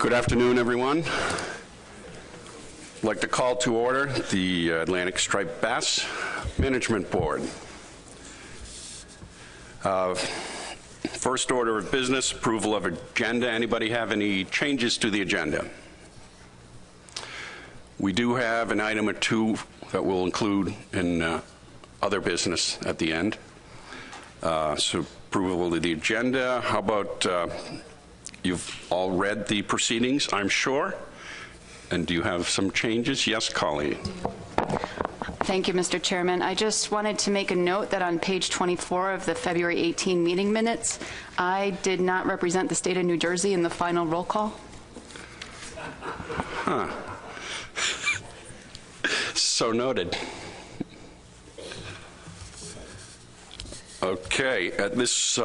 Good afternoon, everyone. I'd like to call to order the Atlantic Striped Bass Management Board. First order of business, approval of agenda. Anybody have any changes to the agenda? We do have an item or two that we'll include in other business at the end. So approval of the agenda. How about you've all read the proceedings, I'm sure. And do you have some changes? Yes, Colleen. Thank you, Mr. Chairman. I just wanted to make a note that on page 24 of the February 18 meeting minutes, I did not represent the state of New Jersey in the final roll call. Huh. So noted. Okay, at this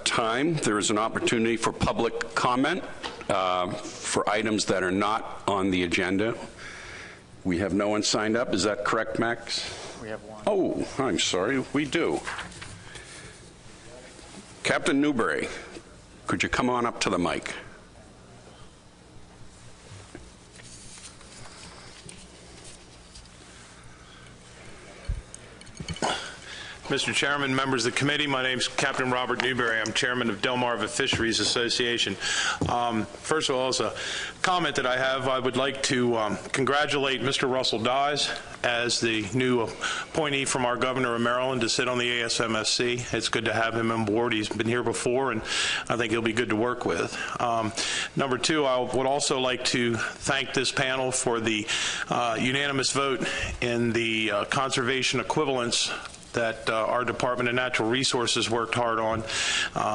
time, there is an opportunity for public comment for items that are not on the agenda. We have no one signed up. Is that correct, Max? We have one. Oh, I'm sorry. We do. Captain Newberry, could you come on up to the mic? Mr. Chairman, members of the committee, my name is Captain Robert Newberry. I'm chairman of Delmarva Fisheries Association. First of all, as a comment that I have, I would like to congratulate Mr. Russell Dawes as the new appointee from our governor of Maryland to sit on the ASMSC. It's good to have him on board. He's been here before, and I think he'll be good to work with. Number two, I would also like to thank this panel for the unanimous vote in the conservation equivalence that our Department of Natural Resources worked hard on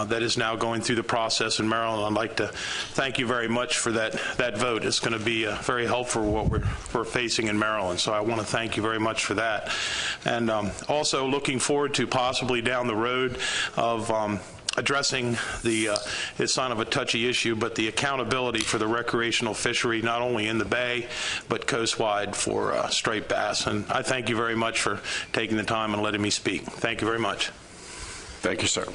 that is now going through the process in Maryland. I'd like to thank you very much for that vote. It's going to be very helpful for what we're facing in Maryland, so I want to thank you very much for that. And also looking forward to possibly down the road of addressing it's kind of a touchy issue, but the accountability for the recreational fishery, not only in the bay, but coastwide for striped bass. And I thank you very much for taking the time and letting me speak. Thank you very much. Thank you, sir.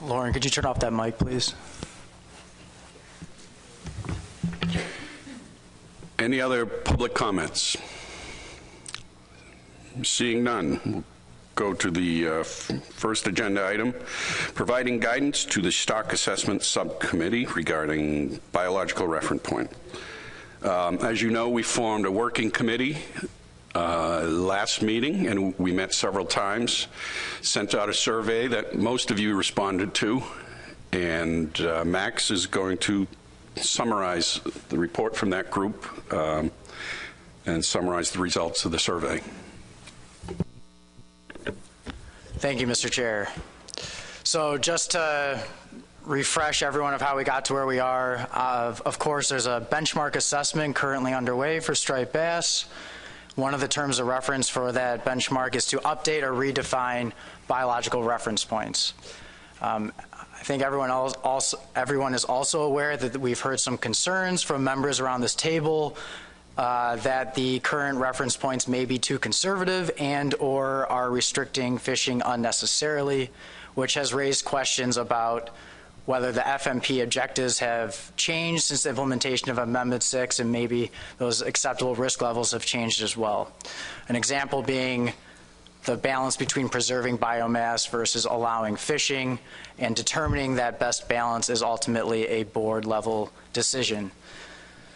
Lauren, could you turn off that mic, please? Any other public comments? Seeing none, we'll go to the first agenda item, providing guidance to the Stock Assessment Subcommittee regarding biological reference point. As you know, we formed a working committee last meeting, and we met several times, sent out a survey that most of you responded to, and Max is going to summarize the report from that group and summarize the results of the survey. Thank you, Mr. Chair. So just to refresh everyone of how we got to where we are, of course, there's a benchmark assessment currently underway for striped bass. One of the terms of reference for that benchmark is to update or redefine biological reference points. I think everyone is also aware that we've heard some concerns from members around this table that the current reference points may be too conservative and or are restricting fishing unnecessarily, which has raised questions about whether the FMP objectives have changed since the implementation of Amendment 6, and maybe those acceptable risk levels have changed as well. An example being the balance between preserving biomass versus allowing fishing, and determining that best balance is ultimately a board-level decision.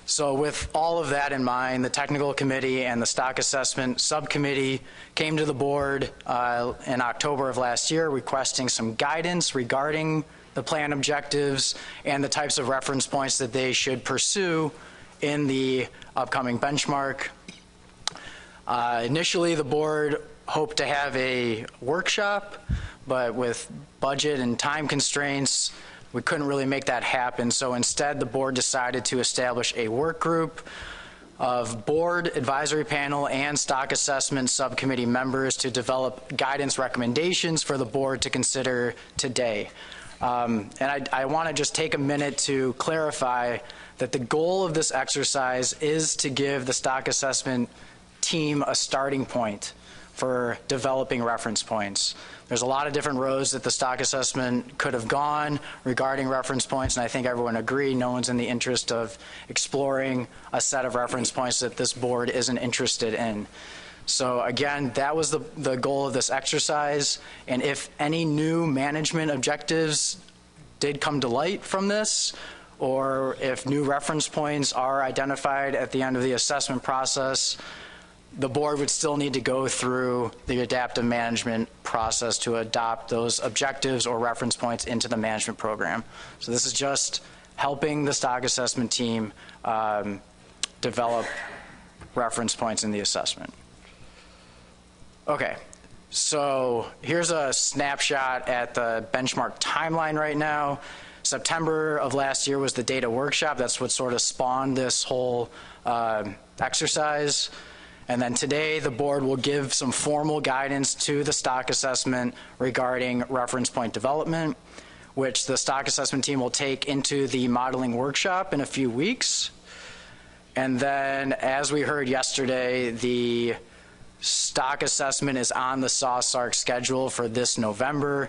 So with all of that in mind, the technical committee and the stock assessment subcommittee came to the board in October of last year requesting some guidance regarding the plan objectives and the types of reference points that they should pursue in the upcoming benchmark. Initially, the board hoped to have a workshop, but with budget and time constraints, we couldn't really make that happen. So instead, the board decided to establish a work group of board, advisory panel, and stock assessment subcommittee members to develop guidance recommendations for the board to consider today. And I want to just take a minute to clarify that the goal of this exercise is to give the stock assessment team a starting point for developing reference points. There's a lot of different roads that the stock assessment could have gone regarding reference points, and I think everyone agreed no one's in the interest of exploring a set of reference points that this board isn't interested in. So again, that was the goal of this exercise, and if any new management objectives did come to light from this, or if new reference points are identified at the end of the assessment process, the board would still need to go through the adaptive management process to adopt those objectives or reference points into the management program. So this is just helping the stock assessment team develop reference points in the assessment. Okay, so here's a snapshot at the benchmark timeline right now. September of last year was the data workshop. That's what sort of spawned this whole exercise. And then today, the board will give some formal guidance to the stock assessment regarding reference point development, which the stock assessment team will take into the modeling workshop in a few weeks. And then, as we heard yesterday, the stock assessment is on the SAW-SARC schedule for this November.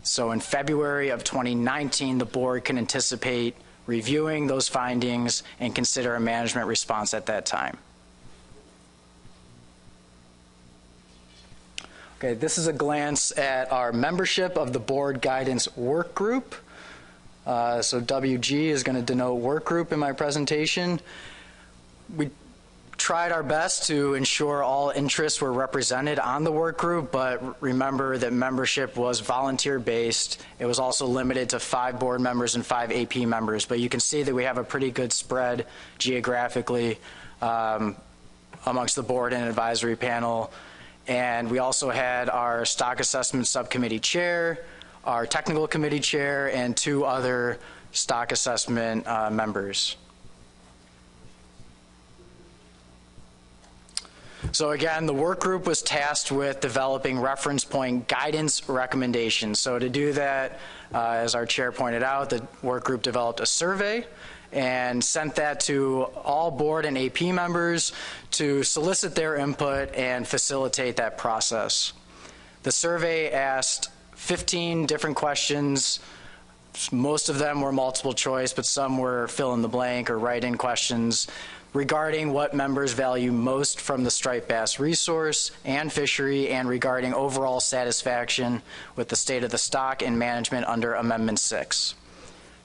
So in February of 2019, the board can anticipate reviewing those findings and consider a management response at that time. Okay, this is a glance at our membership of the board guidance work group. So WG is going to denote work group in my presentation. We tried our best to ensure all interests were represented on the work group, but remember that membership was volunteer-based. It was also limited to 5 board members and 5 AP members, but you can see that we have a pretty good spread geographically amongst the board and advisory panel. And we also had our stock assessment subcommittee chair, our technical committee chair, and 2 other stock assessment members. So again, the work group was tasked with developing reference point guidance recommendations. So to do that, as our chair pointed out, the work group developed a survey and sent that to all board and AP members to solicit their input and facilitate that process. The survey asked 15 different questions. Most of them were multiple choice, but some were fill in the blank or write-in questions regarding what members value most from the striped bass resource and fishery, and regarding overall satisfaction with the state of the stock and management under Amendment 6.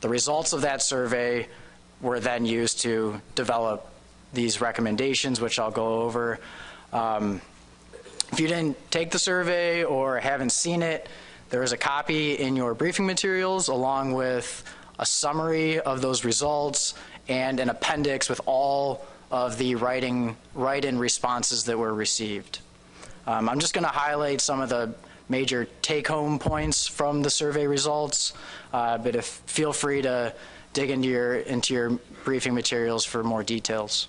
The results of that survey were then used to develop these recommendations, which I'll go over. If you didn't take the survey or haven't seen it, there is a copy in your briefing materials along with a summary of those results and an appendix with all of the write-in responses that were received. I'm just going to highlight some of the major take-home points from the survey results, but feel free to dig into your briefing materials for more details.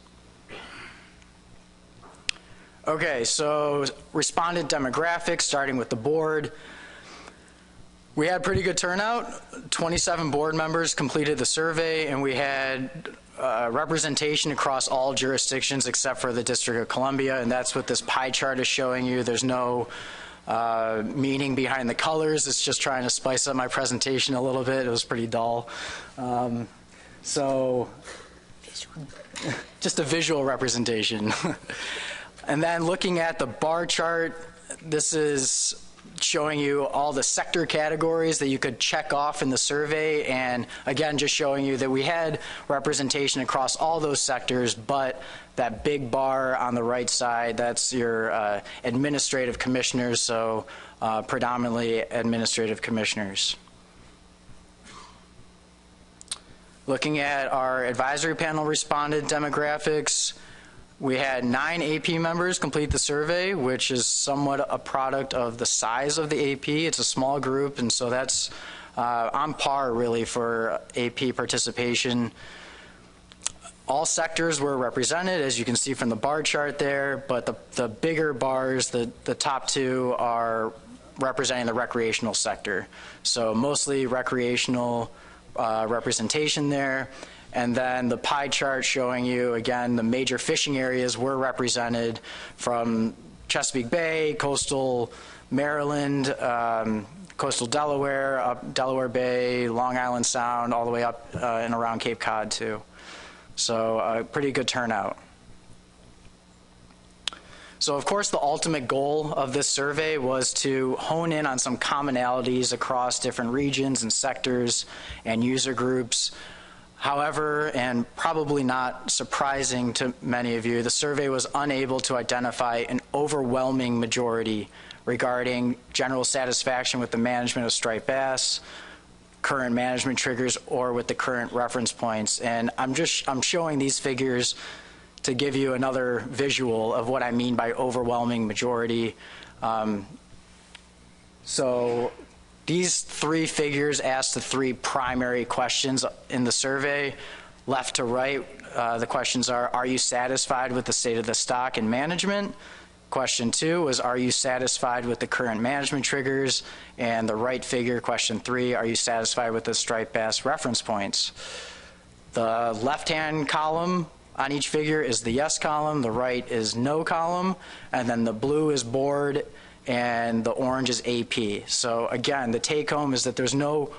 Okay, so respondent demographics, starting with the board. We had pretty good turnout. 27 board members completed the survey, and we had representation across all jurisdictions except for the District of Columbia, and that's what this pie chart is showing you. There's no meaning behind the colors. It's just trying to spice up my presentation a little bit. It was pretty dull. So just a visual representation. And then looking at the bar chart, this is showing you all the sector categories that you could check off in the survey, and again just showing you that we had representation across all those sectors, but that big bar on the right side, that's your administrative commissioners, so predominantly administrative commissioners. Looking at our advisory panel respondent demographics, we had 9 AP members complete the survey, which is somewhat a product of the size of the AP. It's a small group, and so that's on par, really, for AP participation. All sectors were represented, as you can see from the bar chart there, but the bigger bars, the top 2, are representing the recreational sector. So mostly recreational representation there. And then the pie chart showing you, again, the major fishing areas were represented from Chesapeake Bay, coastal Maryland, coastal Delaware, up Delaware Bay, Long Island Sound, all the way up and around Cape Cod, too. So a pretty good turnout. So, of course, the ultimate goal of this survey was to hone in on some commonalities across different regions and sectors and user groups. However, and probably not surprising to many of you, the survey was unable to identify an overwhelming majority regarding general satisfaction with the management of striped bass, current management triggers, or with the current reference points. And I'm showing these figures to give you another visual of what I mean by overwhelming majority. So these three figures ask the three primary questions in the survey. Left to right, the questions are you satisfied with the state of the stock and management? Question 2 was, are you satisfied with the current management triggers? And the right figure, question 3, are you satisfied with the striped bass reference points? The left-hand column on each figure is the yes column, the right is no column, and then the blue is board, and the orange is AP. So again, the take-home is that there's no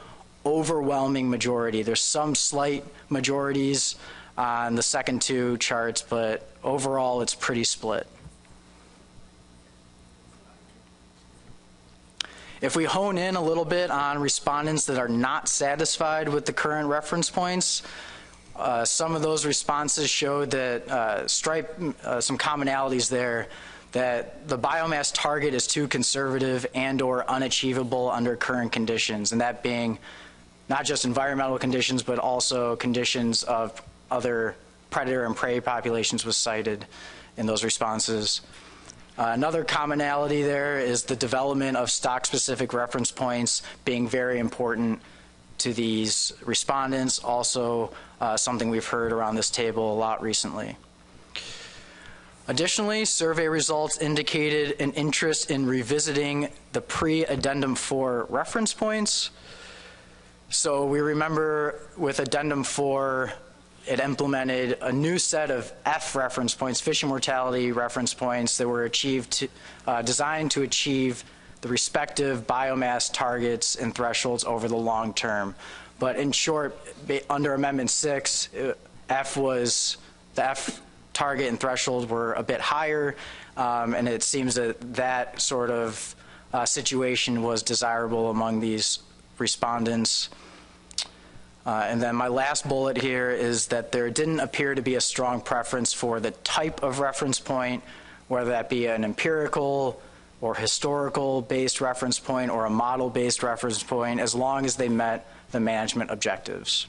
overwhelming majority. There's some slight majorities on the second two charts, but overall it's pretty split. If we hone in a little bit on respondents that are not satisfied with the current reference points, some of those responses showed that some commonalities there, that the biomass target is too conservative and or unachievable under current conditions, and that being not just environmental conditions, but also conditions of other predator and prey populations was cited in those responses. Another commonality there is the development of stock-specific reference points being very important to these respondents, also something we've heard around this table a lot recently. Additionally, survey results indicated an interest in revisiting the pre-Addendum 4 reference points. So we remember with Addendum 4, it implemented a new set of F reference points, fish and mortality reference points that were designed to achieve the respective biomass targets and thresholds over the long term. But in short, under Amendment 6, the F target and threshold were a bit higher, and it seems that that sort of situation was desirable among these respondents. And then my last bullet here is that there didn't appear to be a strong preference for the type of reference point, whether that be an empirical or historical based reference point or a model based reference point, as long as they met the management objectives.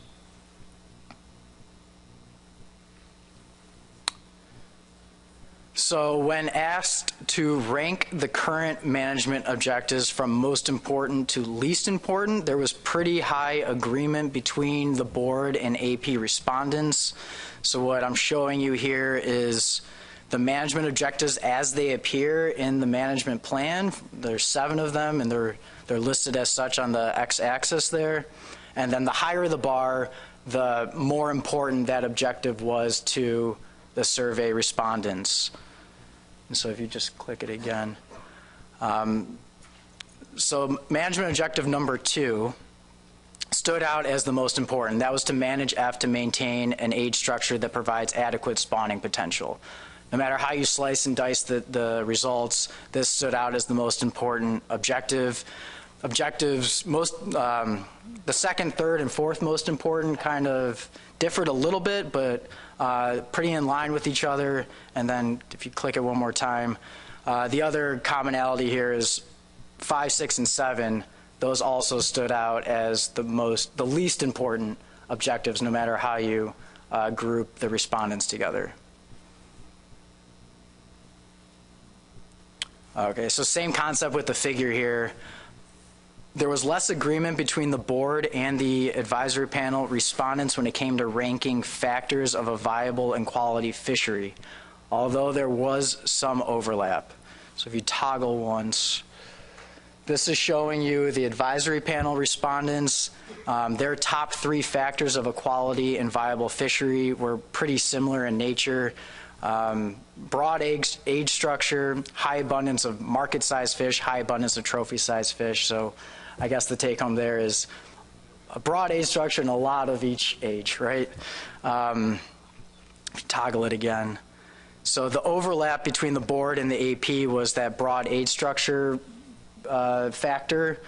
So when asked to rank the current management objectives from most important to least important, there was pretty high agreement between the board and AP respondents. So what I'm showing you here is the management objectives as they appear in the management plan. There's 7 of them, and they're listed as such on the x-axis there. And then the higher the bar, the more important that objective was to the survey respondents. And so if you just click it again. So management objective number 2 stood out as the most important. That was to manage F to maintain an age structure that provides adequate spawning potential. No matter how you slice and dice the results, this stood out as the most important objective. Objectives, the second, third, and fourth most important kind of differed a little bit, but pretty in line with each other. And then if you click it one more time, the other commonality here is 5, 6, and 7. Those also stood out as the least important objectives, no matter how you group the respondents together. Okay, so same concept with the figure here. There was less agreement between the board and the advisory panel respondents when it came to ranking factors of a viable and quality fishery, although there was some overlap. So if you toggle once, This is showing you the advisory panel respondents. Their top 3 factors of a quality and viable fishery were pretty similar in nature. Broad age structure, high abundance of market-sized fish, high abundance of trophy-sized fish. So I guess the take-home there is a broad age structure and a lot of each age, right? Toggle it again. So the overlap between the board and the AP was that broad age structure factor,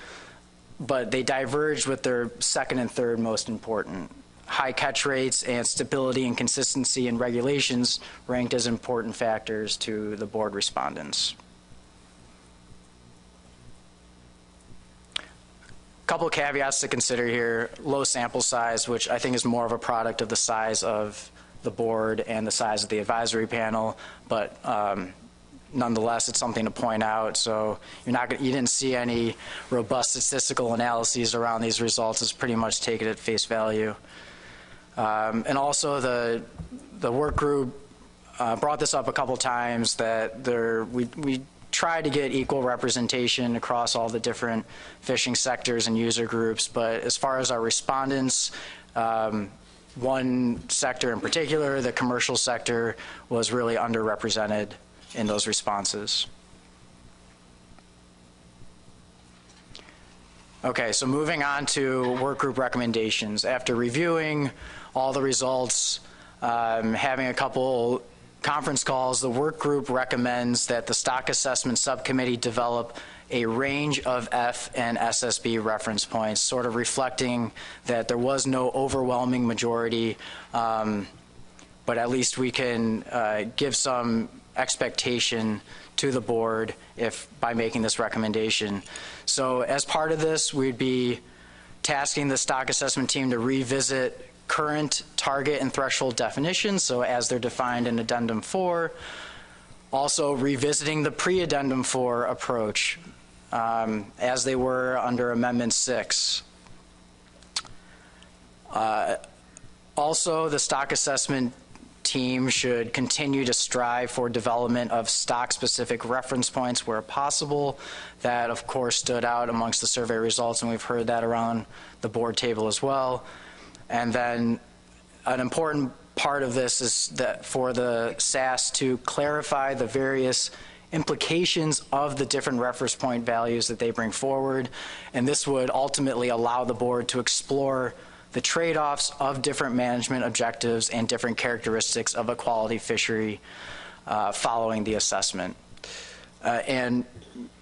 but they diverged with their second and third most important. High catch rates and stability and consistency in regulations ranked as important factors to the board respondents. Couple caveats to consider here. Low sample size, which I think is more of a product of the size of the board and the size of the advisory panel, but nonetheless, it's something to point out. So you didn't see any robust statistical analyses around these results. It's pretty much take it at face value. And also the work group brought this up a couple times that we try to get equal representation across all the different fishing sectors and user groups, but as far as our respondents, one sector in particular, the commercial sector, was really underrepresented in those responses. Okay, so moving on to work group recommendations. After reviewing all the results, having a couple conference calls, the work group recommends that the Stock Assessment Subcommittee develop a range of F and SSB reference points, sort of reflecting that there was no overwhelming majority, but at least we can give some expectation to the board by making this recommendation. So as part of this, we'd be tasking the stock assessment team to revisit current target and threshold definitions, so as they're defined in Addendum 4. Also revisiting the pre-Addendum 4 approach as they were under Amendment 6. Also, the stock assessment team should continue to strive for development of stock-specific reference points where possible. That, of course, stood out amongst the survey results, and we've heard that around the board table as well. And then an important part of this is that for the SAS to clarify the various implications of the different reference point values that they bring forward, and this would ultimately allow the board to explore the trade-offs of different management objectives and different characteristics of a quality fishery following the assessment. And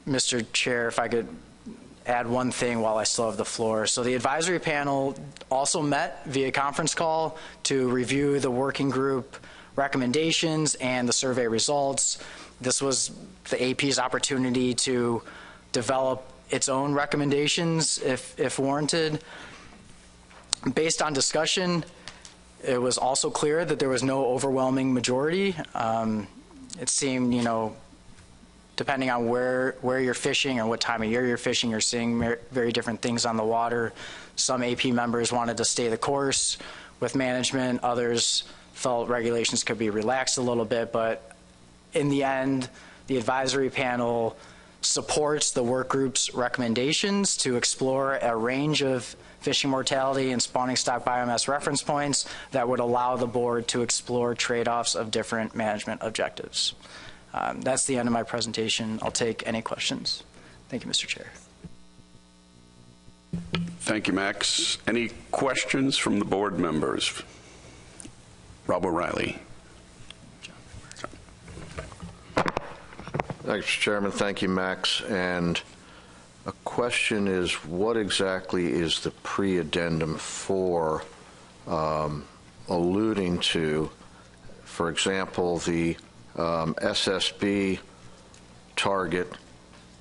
Mr. Chair, if I could add one thing while I still have the floor. So the advisory panel also met via conference call to review the working group recommendations and the survey results. This was the AP's opportunity to develop its own recommendations if warranted. Based on discussion, it was also clear that there was no overwhelming majority. It seemed, depending on where you're fishing or what time of year you're fishing, you're seeing very different things on the water. Some AP members wanted to stay the course with management. Others felt regulations could be relaxed a little bit. But in the end, the advisory panel supports the work group's recommendations to explore a range of fishing mortality and spawning stock biomass reference points that would allow the board to explore trade-offs of different management objectives. That's the end of my presentation. I'll take any questions. Thank you, Mr. Chair. Thank you, Max. Any questions from the board members? Rob O'Reilly. Thanks, Mr. Chairman. Thank you, Max. And a question is, what exactly is the pre-addendum 4 alluding to? For example, the SSB target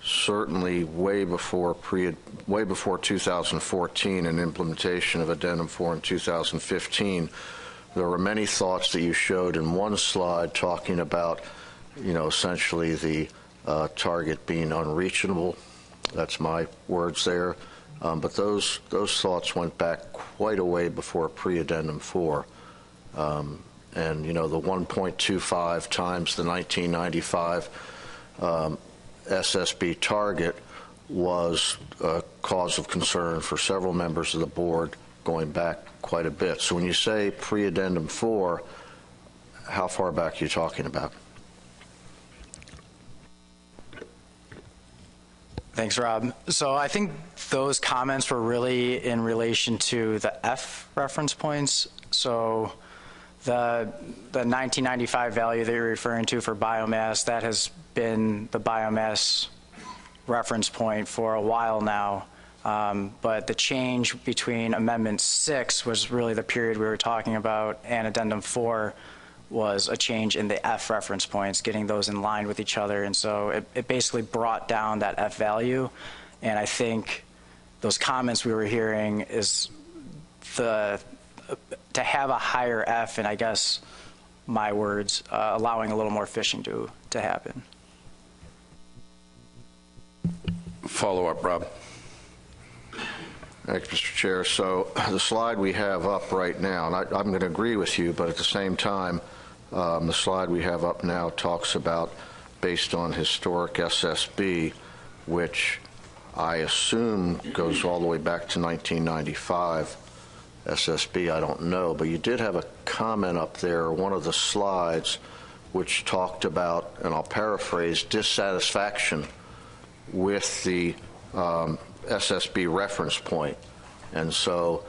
certainly way before 2014 and implementation of addendum 4 in 2015. There were many thoughts that you showed in one slide talking about, essentially the target being unreachable. That's my words there. But those thoughts went back quite a way before pre-addendum 4. And, the 1.25 times the 1995 SSB target was a cause of concern for several members of the board going back quite a bit. So when you say pre-addendum 4, how far back are you talking about? Thanks, Rob. So I think those comments were really in relation to the F reference points. So the 1995 value that you're referring to for biomass, that has been the biomass reference point for a while now. But the change between Amendment 6 was really the period we were talking about, and Addendum 4 was a change in the F reference points, getting those in line with each other. And so it basically brought down that F value. And I think those comments we were hearing is to have a higher F, and I guess my words, allowing a little more fishing to happen. Follow up, Rob. Thanks, Mr. Chair. So the slide we have up right now, and I'm going to agree with you, but at the same time, the slide we have up now talks about based on historic SSB, which I assume goes all the way back to 1995. SSB, I don't know, but you did have a comment up there, one of the slides, which talked about, and I'll paraphrase, dissatisfaction with the SSB reference point. And so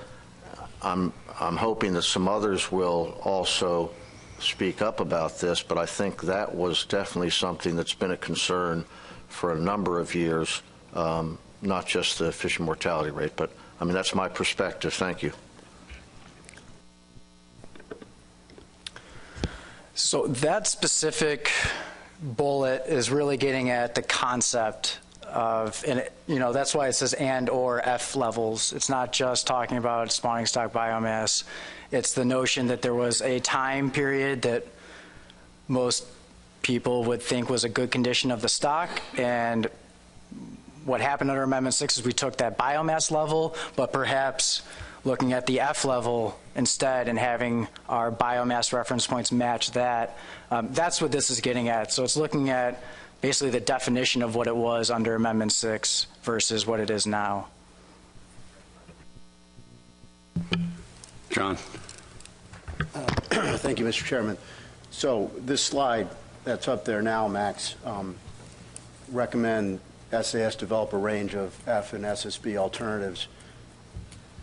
I'm hoping that some others will also speak up about this, but I think that was definitely something that's been a concern for a number of years, not just the fishing mortality rate, but I mean, that's my perspective. Thank you. So that specific bullet is really getting at the concept of, and that's why it says and or F levels. It's not just talking about spawning stock biomass. It's the notion that there was a time period that most people would think was a good condition of the stock, and what happened under Amendment 6 is we took that biomass level, but perhaps looking at the F level instead and having our biomass reference points match that. That's what this is getting at. So it's looking at basically the definition of what it was under Amendment 6 versus what it is now. John. Thank you, Mr. Chairman. So this slide that's up there now, Max, recommend SAS develop a range of F and SSB alternatives.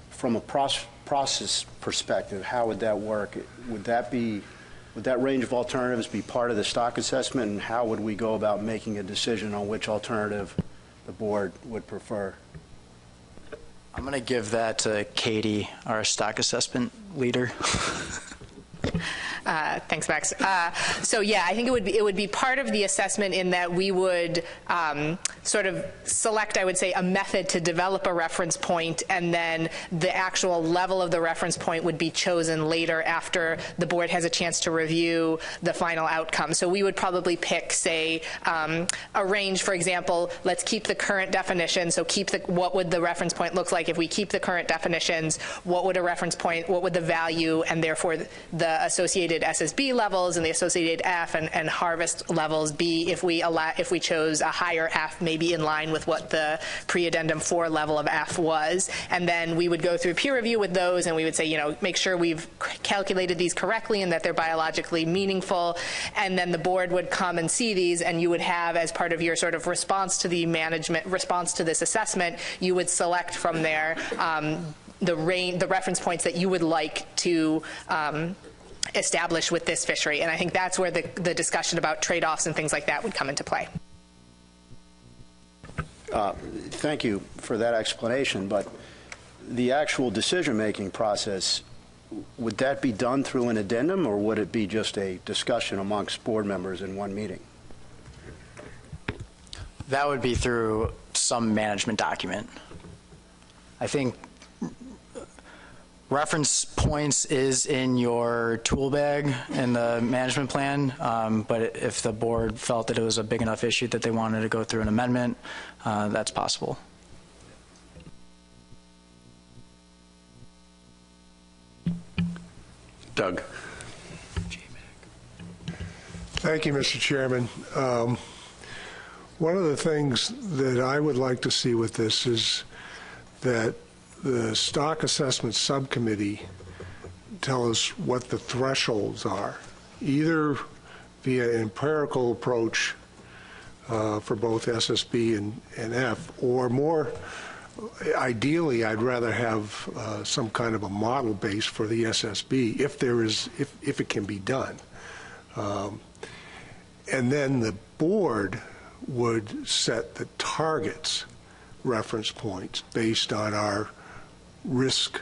From a process perspective, how would that work? Would that range of alternatives be part of the stock assessment, and how would we go about making a decision on which alternative the board would prefer? I'm going to give that to Katie, our stock assessment leader. Thanks, Max. So yeah, I think it would be part of the assessment in that we would sort of select, I would say, a method to develop a reference point, and then the actual level of the reference point would be chosen later after the board has a chance to review the final outcome. So we would probably pick, say, a range. For example, let's keep the current definition. So what would the reference point look like if we keep the current definitions? What would a reference point? What would the value and therefore the associated SSB levels and the associated F and harvest levels be if we chose a higher F, maybe in line with what the pre-addendum 4 level of F was? And then we would go through peer review with those, and we would say, make sure we've calculated these correctly and that they're biologically meaningful. And then the board would come and see these, and you would have, as part of your sort of response to this assessment, you would select from there the reference points that you would like to establish with this fishery. And I think that's where the discussion about trade-offs and things like that would come into play. Thank you for that explanation, but the actual decision-making process, would that be done through an addendum, or would it be just a discussion amongst board members in one meeting? That would be through some management document. I think reference points is in your tool bag in the management plan, but if the board felt that it was a big enough issue that they wanted to go through an amendment, that's possible. Doug. Thank you, Mr. Chairman. One of the things that I would like to see with this is that the stock assessment subcommittee tell us what the thresholds are, either via an empirical approach for both SSB and F, or more ideally, I'd rather have some kind of a model base for the SSB if it can be done. And then the board would set the targets reference points based on our risk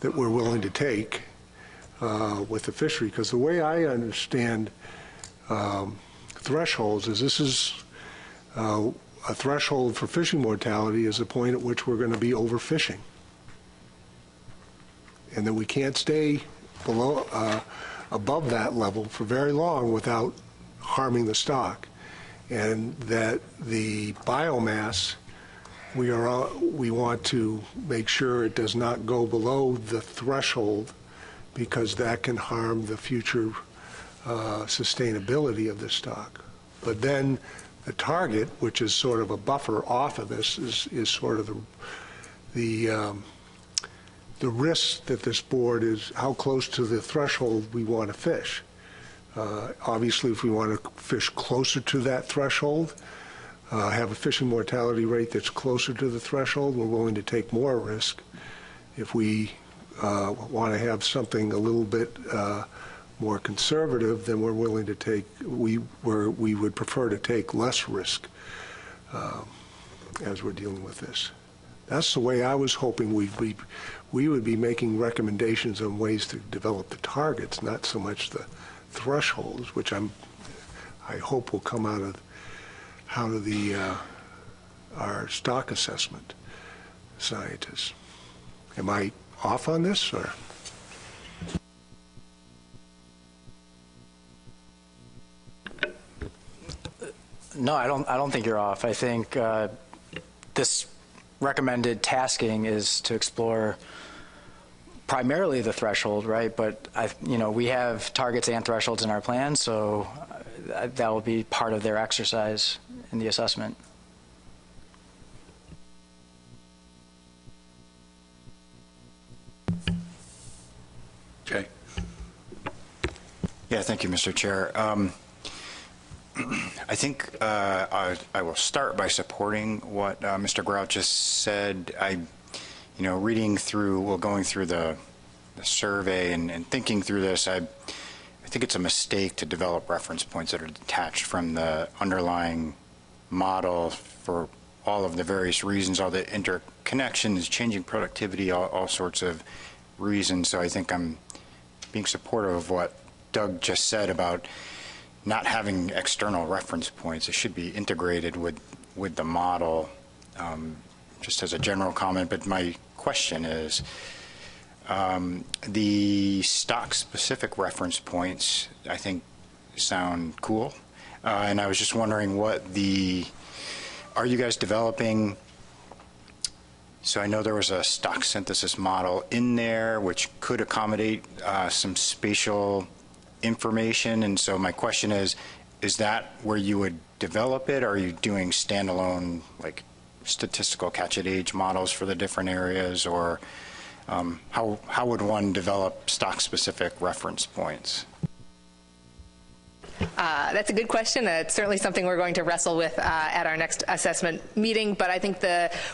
that we're willing to take with the fishery. Because the way I understand thresholds is this is a threshold for fishing mortality is the point at which we're going to be overfishing. And that we can't stay below, above that level for very long without harming the stock. And that the biomass, we want to make sure it does not go below the threshold, because that can harm the future sustainability of the stock. But then the target, which is sort of a buffer off of this, is sort of the risk that this board is, how close to the threshold we want to fish. Obviously, if we want to fish closer to that threshold, have a fishing mortality rate that's closer to the threshold, we're willing to take more risk. If we want to have something a little bit more conservative, then we're willing to take, we would prefer to take less risk as we're dealing with this. That's the way I was hoping we would be making recommendations on ways to develop the targets, not so much the thresholds, which I hope will come out of our stock assessment scientists. Am I off on this, or? No, I don't think you're off. I think this recommended tasking is to explore primarily the threshold, right? But we have targets and thresholds in our plan, so that will be part of their exercise in the assessment. Okay. Yeah, thank you, Mr. Chair. I think I will start by supporting what Mr. Grout just said. Reading through, going through the survey and thinking through this, I think it's a mistake to develop reference points that are detached from the underlying model for all of the various reasons, all the interconnections, changing productivity, all sorts of reasons. So I think I'm being supportive of what Doug just said about not having external reference points. It should be integrated with the model, just as a general comment. But my question is, the stock-specific reference points, I think, sound cool. And I was just wondering are you guys developing, so I know there was a stock synthesis model in there which could accommodate some spatial information, and so my question is that where you would develop it, or are you doing standalone like statistical catch-at-age models for the different areas, or how would one develop stock-specific reference points? That's a good question. It's certainly something we're going to wrestle with at our next assessment meeting, but I think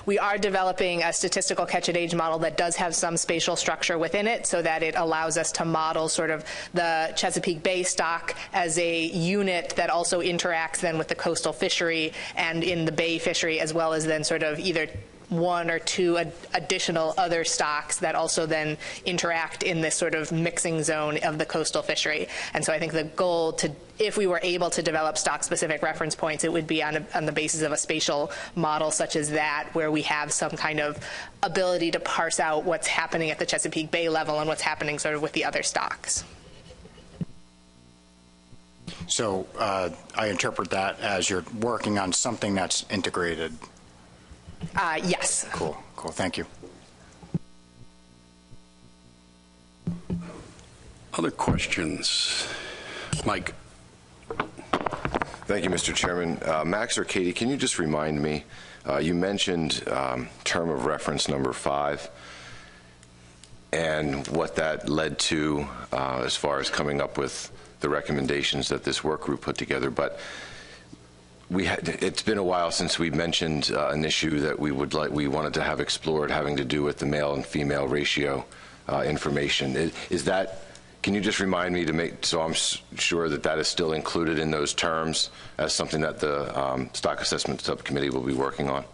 we are developing a statistical catch-at-age model that does have some spatial structure within it, so that it allows us to model sort of the Chesapeake Bay stock as a unit that also interacts then with the coastal fishery and in the bay fishery, as well as then sort of either one or two additional other stocks that also then interact in this sort of mixing zone of the coastal fishery. And so I think the goal if we were able to develop stock-specific reference points, it would be on the basis of a spatial model such as that, where we have some kind of ability to parse out what's happening at the Chesapeake Bay level and what's happening sort of with the other stocks. So I interpret that as you're working on something that's integrated. Yes. Cool. Thank you. Other questions? Mike. Thank you, Mr. Chairman. Max or Katie, can you just remind me, you mentioned term of reference number 5 and what that led to as far as coming up with the recommendations that this work group put together, but it's been a while since we mentioned an issue that we wanted to have explored having to do with the male and female ratio information. Can you just remind me to make, so I'm sure that that is still included in those terms as something that the Stock Assessment Subcommittee will be working on?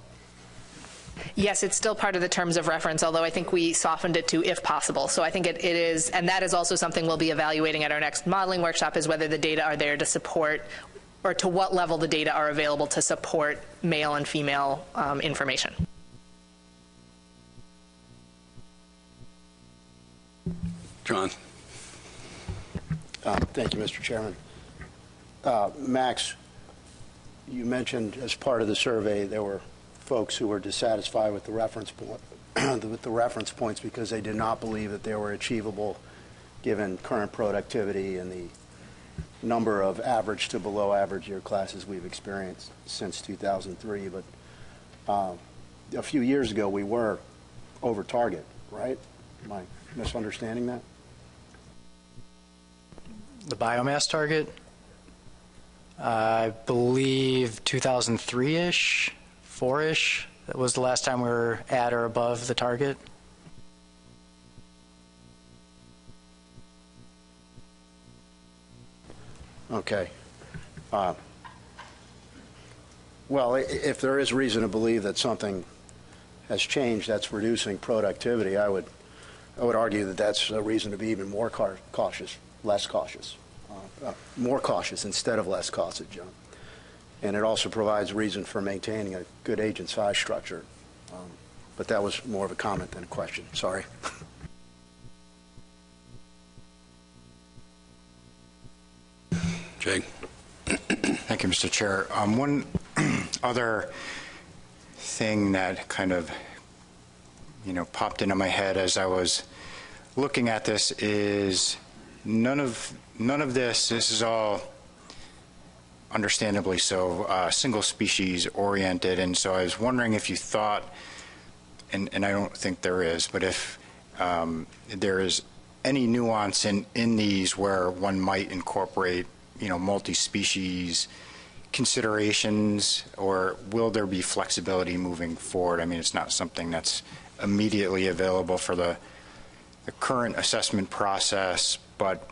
Yes, it's still part of the terms of reference, although I think we softened it to if possible. So I think it is, and that is also something we'll be evaluating at our next modeling workshop, is whether the data are there to support, or to what level the data are available to support male and female information. John. Thank you, Mr. Chairman. Max, you mentioned as part of the survey there were folks who were dissatisfied with the reference points because they did not believe that they were achievable given current productivity and the number of average to below average year classes we've experienced since 2003. But a few years ago we were over target, right? Am I misunderstanding that? The biomass target, I believe 2003-ish, 4-ish. That was the last time we were at or above the target. Okay. Well, if there is reason to believe that something has changed that's reducing productivity, I would argue that that's a reason to be even more cautious. Less cautious, more cautious instead of less cautious, John. And it also provides reason for maintaining a good agent size structure. But that was more of a comment than a question. Sorry. Jay. Thank you, Mr. Chair. One other thing that kind of, popped into my head as I was looking at this is none of this is all understandably so single species oriented, and so I was wondering if you thought, and I don't think there is, but if there is any nuance in these where one might incorporate multi-species considerations, or will there be flexibility moving forward? I mean, it's not something that's immediately available for the current assessment process, but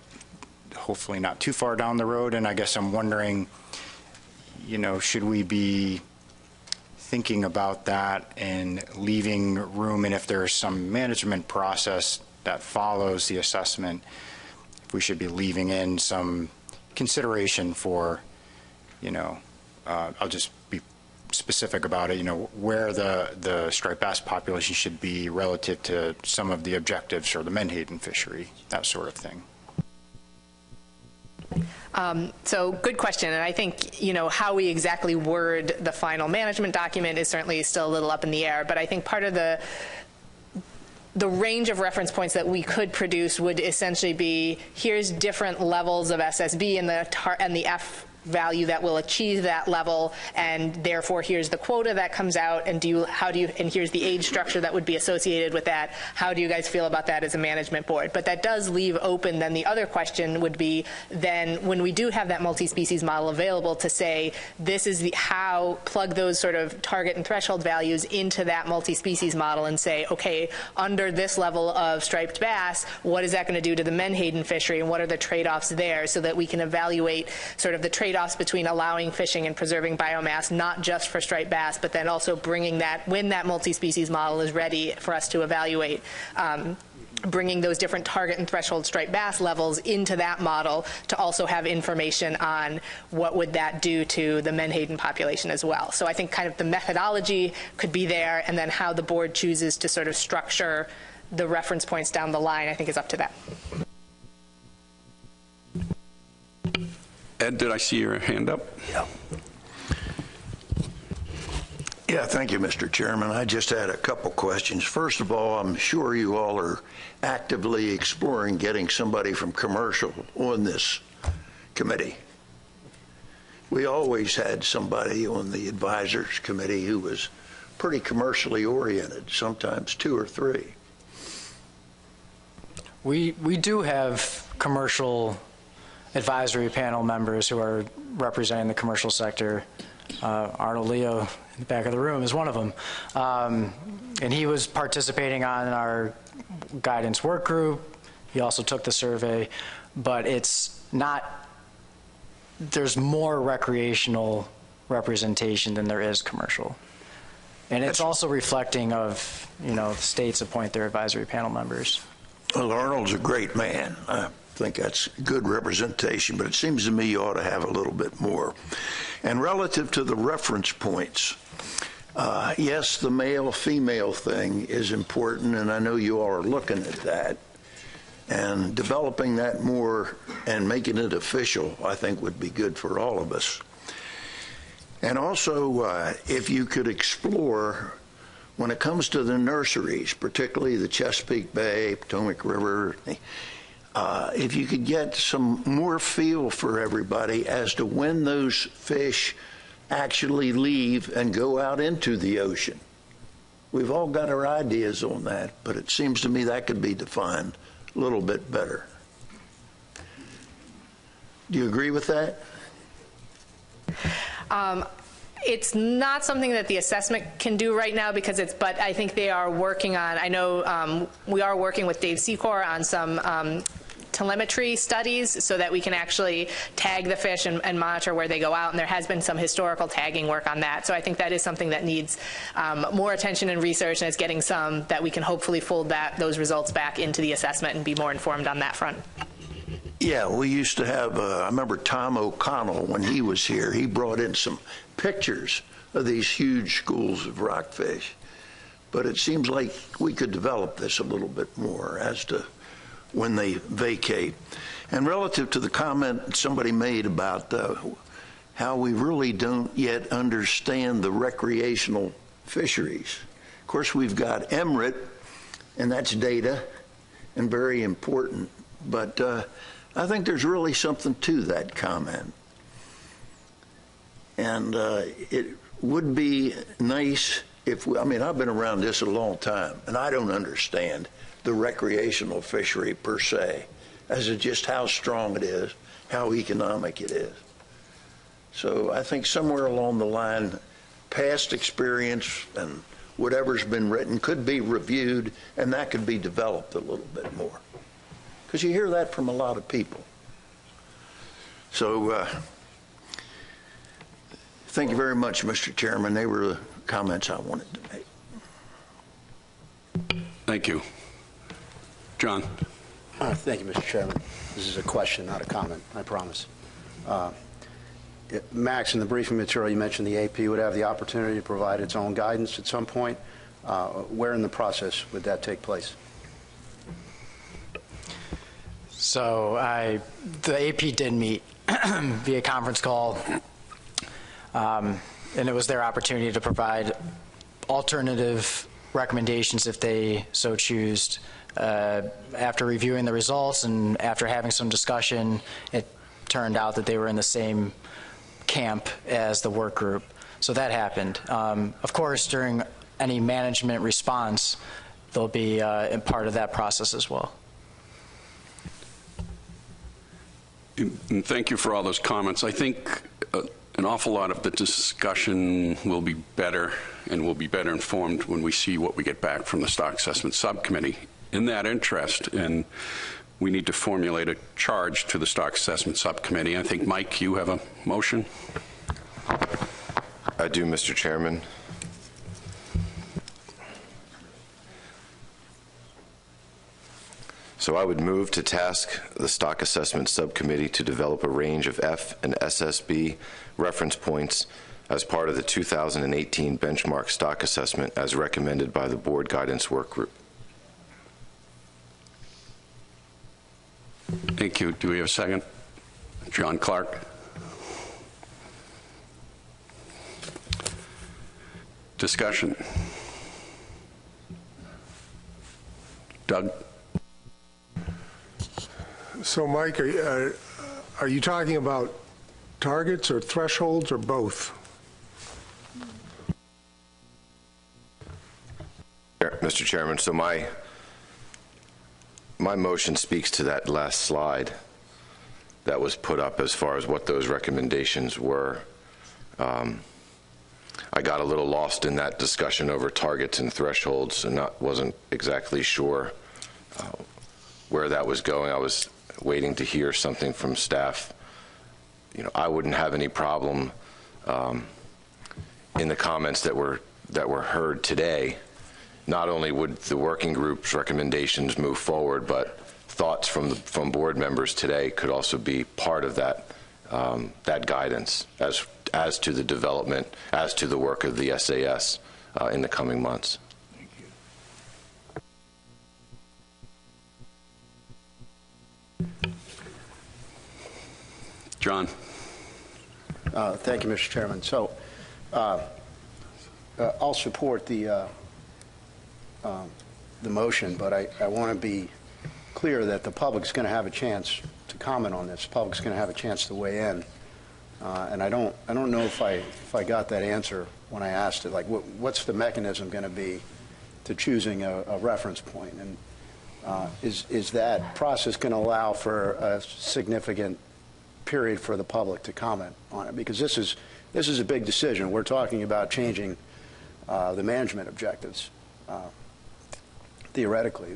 hopefully not too far down the road. And I guess I'm wondering, should we be thinking about that and leaving room, and if there's some management process that follows the assessment, if we should be leaving in some consideration for, I'll just be specific about it, where the striped bass population should be relative to some of the objectives for the menhaden fishery, that sort of thing. So good question, and I think how we exactly word the final management document is certainly still a little up in the air, but I think part of the range of reference points that we could produce would essentially be, here's different levels of SSB and the F value that will achieve that level, and therefore here's the quota that comes out, and and here's the age structure that would be associated with that. How do you guys feel about that as a management board? But that does leave open, then the other question would be, then when we do have that multi-species model available, to say this is plug those sort of target and threshold values into that multi-species model and say, okay, under this level of striped bass, what is that going to do to the menhaden fishery, and what are the trade-offs there, so that we can evaluate sort of the trade-offs between allowing fishing and preserving biomass, not just for striped bass, but then also bringing that, when that multi-species model is ready for us to evaluate, bringing those different target and threshold striped bass levels into that model to also have information on what would that do to the menhaden population as well. So I think kind of the methodology could be there, and then how the board chooses to sort of structure the reference points down the line, I think, is up to them. Ed, did I see your hand up? Yeah, thank you, Mr. Chairman. I just had a couple questions. First of all, I'm sure you all are actively exploring getting somebody from commercial on this committee. we always had somebody on the advisors committee who was pretty commercially oriented, sometimes 2 or 3. We do have commercial advisory panel members who are representing the commercial sector. Arnold Leo in the back of the room is one of them. And he was participating on our guidance work group. He also took the survey, but it's not, there's more recreational representation than there is commercial. And it's also reflecting of, the states appoint their advisory panel members. Well, Arnold's a great man. I think that's good representation, but it seems to me you ought to have a little bit more. And relative to the reference points, yes, the male-female thing is important, and I know you all are looking at that. And developing that more and making it official, I think, would be good for all of us. And also, if you could explore, when it comes to the nurseries, particularly the Chesapeake Bay, Potomac River, if you could get some more feel for everybody as to when those fish actually leave and go out into the ocean. We've all got our ideas on that, but it seems to me that could be defined a little bit better. Do you agree with that? It's not something that the assessment can do right now because but I think they are working on, I know we are working with Dave Secor on some telemetry studies so that we can actually tag the fish and monitor where they go out, and there has been some historical tagging work on that. So I think that is something that needs more attention and research, and it's getting some that we can hopefully fold those results back into the assessment and be more informed on that front. Yeah, we used to have, I remember Tom O'Connell, when he was here, he brought in some pictures of these huge schools of rockfish. But it seems like we could develop this a little bit more as to when they vacate. And relative to the comment somebody made about how we really don't yet understand the recreational fisheries. Of course, we've got MRIT, and that's data, and very important. But I think there's really something to that comment. And it would be nice if I've been around this a long time, and I don't understand the recreational fishery per se, as to just how strong it is, how economic it is. So I think somewhere along the line, past experience and whatever's been written could be reviewed, and that could be developed a little bit more. Because you hear that from a lot of people. So thank you very much, Mr. Chairman. They were the comments I wanted to make. Thank you. John. Thank you, Mr. Chairman. This is a question, not a comment, I promise. Max, in the briefing material, you mentioned the AP would have the opportunity to provide its own guidance at some point. Where in the process would that take place? So the AP did meet via conference call, and it was their opportunity to provide alternative recommendations if they so choose. After reviewing the results and after having some discussion, it turned out that they were in the same camp as the work group. So that happened. Of course, during any management response, they'll be part of that process as well. And thank you for all those comments. I think an awful lot of the discussion will be better and will be better informed when we see what we get back from the Stock Assessment Subcommittee. In that interest, and we need to formulate a charge to the Stock Assessment Subcommittee. I think, Mike, you have a motion? I do, Mr. Chairman. So I would move to task the Stock Assessment Subcommittee to develop a range of F and SSB reference points as part of the 2018 benchmark stock assessment as recommended by the Board Guidance Work Group. Thank you. Do we have a second? John Clark. Discussion. Doug? So, Mike, are you talking about targets or thresholds or both? Mr. Chairman, so my motion speaks to that last slide that was put up as far as what those recommendations were. I got a little lost in that discussion over targets and thresholds and wasn't exactly sure where that was going. I was waiting to hear something from staff. You know, I wouldn't have any problem in the comments that were heard today. Not only would the working group's recommendations move forward, but thoughts from board members today could also be part of that that guidance as to the development, as to the work of the SAS in the coming months. John. Thank you, Mr. Chairman. So I'll support the motion, but I want to be clear that the public's going to have a chance to comment on this. The public's going to have a chance to weigh in, and I don't know if I got that answer when I asked it. Like, what's the mechanism going to be to choosing a reference point, and is that process going to allow for a significant period for the public to comment on it? Because this is a big decision. We're talking about changing the management objectives. Theoretically,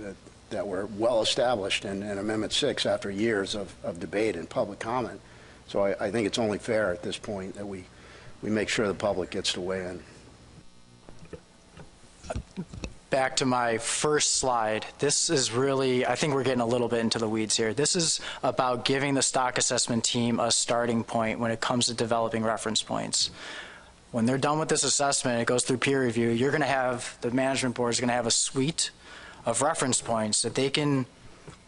that were well established in Amendment 6 after years of debate and public comment. So I think it's only fair at this point that we make sure the public gets to weigh in. Back to my first slide, this is really, I think we're getting a little bit into the weeds here. This is about giving the stock assessment team a starting point when it comes to developing reference points. When they're done with this assessment, it goes through peer review, you're going to have, the management board is going to have a suite of reference points that they can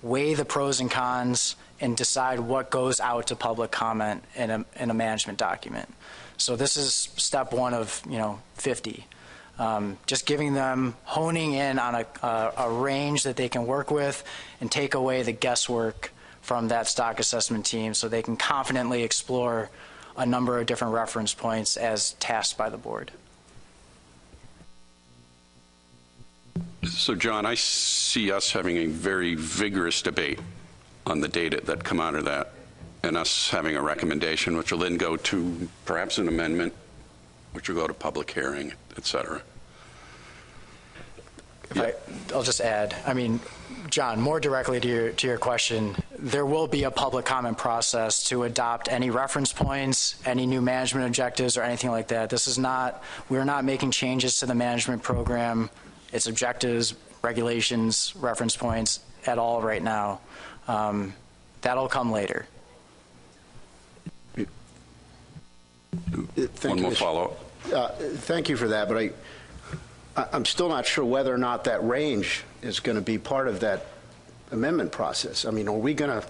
weigh the pros and cons and decide what goes out to public comment in a management document. So this is step one of 50. Just giving them, honing in on a range that they can work with and take away the guesswork from that stock assessment team so they can confidently explore a number of different reference points as tasked by the board. So, John, I see us having a very vigorous debate on the data that come out of that, and us having a recommendation, which will then go to perhaps an amendment, which will go to public hearing, et cetera. I'll just add, I mean, John, more directly to your question, there will be a public comment process to adopt any reference points, any new management objectives, or anything like that. This is not, we're not making changes to the management program, its objectives, regulations, reference points at all right now. That'll come later. One more follow-up. Thank you for that, but I'm still not sure whether or not that range is going to be part of that amendment process. I mean, are we going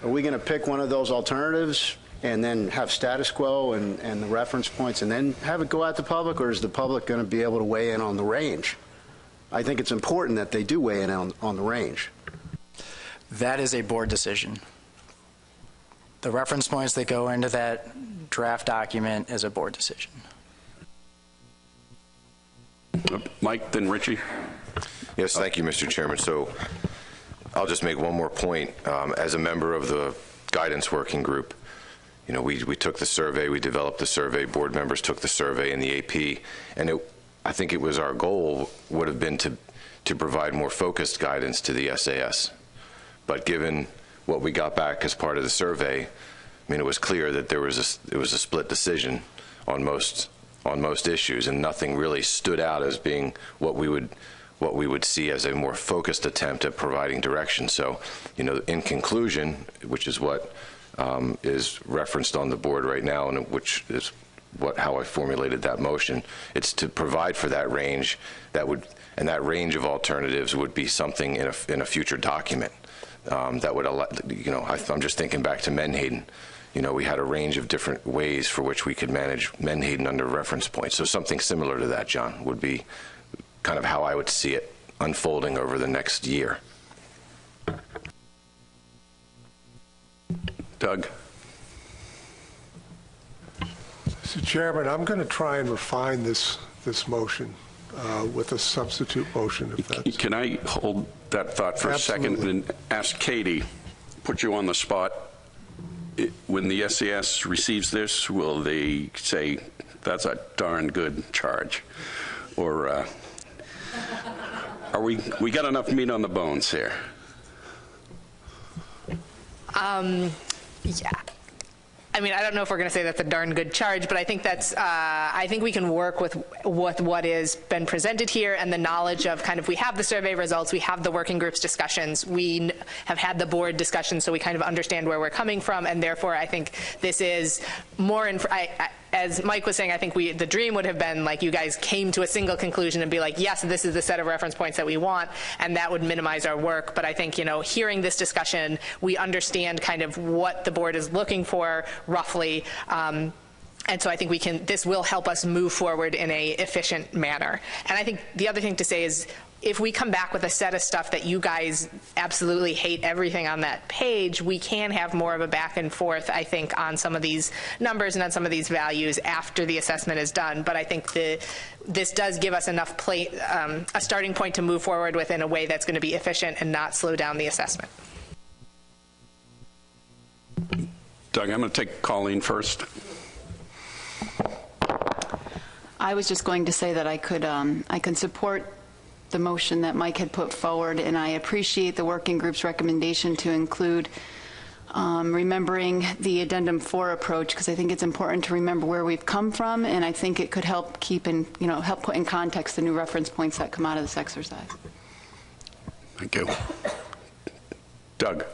to pick one of those alternatives and then have status quo and the reference points and then have it go out to public, or is the public going to be able to weigh in on the range? I think it's important that they do weigh in on the range. That is a board decision. The reference points that go into that draft document is a board decision. Mike, then Richie. Yes, thank you, Mr. Chairman. So I'll just make one more point. As a member of the guidance working group, we took the survey, we developed the survey, board members took the survey and the AP, and I think it was our goal would have been to provide more focused guidance to the SAS. But given what we got back as part of the survey, I mean, it was clear that it was a split decision on most issues, and nothing really stood out as being what we would see as a more focused attempt at providing direction. So, in conclusion, which is what is referenced on the board right now, and which is how I formulated that motion, it's to provide for that range and that range of alternatives would be something in a future document that would allow. I'm just thinking back to Menhaden. We had a range of different ways for which we could manage Menhaden under reference points. So something similar to that, John, would be kind of how I would see it unfolding over the next year. Doug. Mr. Chairman, I'm going to try and refine this motion with a substitute motion. If that's... Can I hold that thought for Absolutely. a second and ask Katie, put you on the spot? When the SAS receives this, will they say, that's a darn good charge? Or are we got enough meat on the bones here? Yeah. I mean, I don't know if we're going to say that's a darn good charge, but I think that's, I think we can work with what has been presented here and the knowledge of kind of, we have the survey results, we have the working groups discussions, we have had the board discussions, so we kind of understand where we're coming from, and therefore I think this is more, as Mike was saying, I think the dream would have been like you guys came to a single conclusion and be like, yes, this is the set of reference points that we want, and that would minimize our work. But I think, hearing this discussion, we understand kind of what the board is looking for roughly. And so I think this will help us move forward in a efficient manner. And I think the other thing to say is, if we come back with a set of stuff that you guys absolutely hate everything on that page, we can have more of a back and forth, I think, on some of these numbers and on some of these values after the assessment is done. But I think this does give us enough a starting point to move forward with in a way that's going to be efficient and not slow down the assessment. Doug, I'm going to take Colleen first. I was just going to say that I can support the motion that Mike had put forward, and I appreciate the working group's recommendation to include remembering the Addendum 4 approach, because I think it's important to remember where we've come from, and I think it could help help put in context the new reference points that come out of this exercise. Thank you. Doug.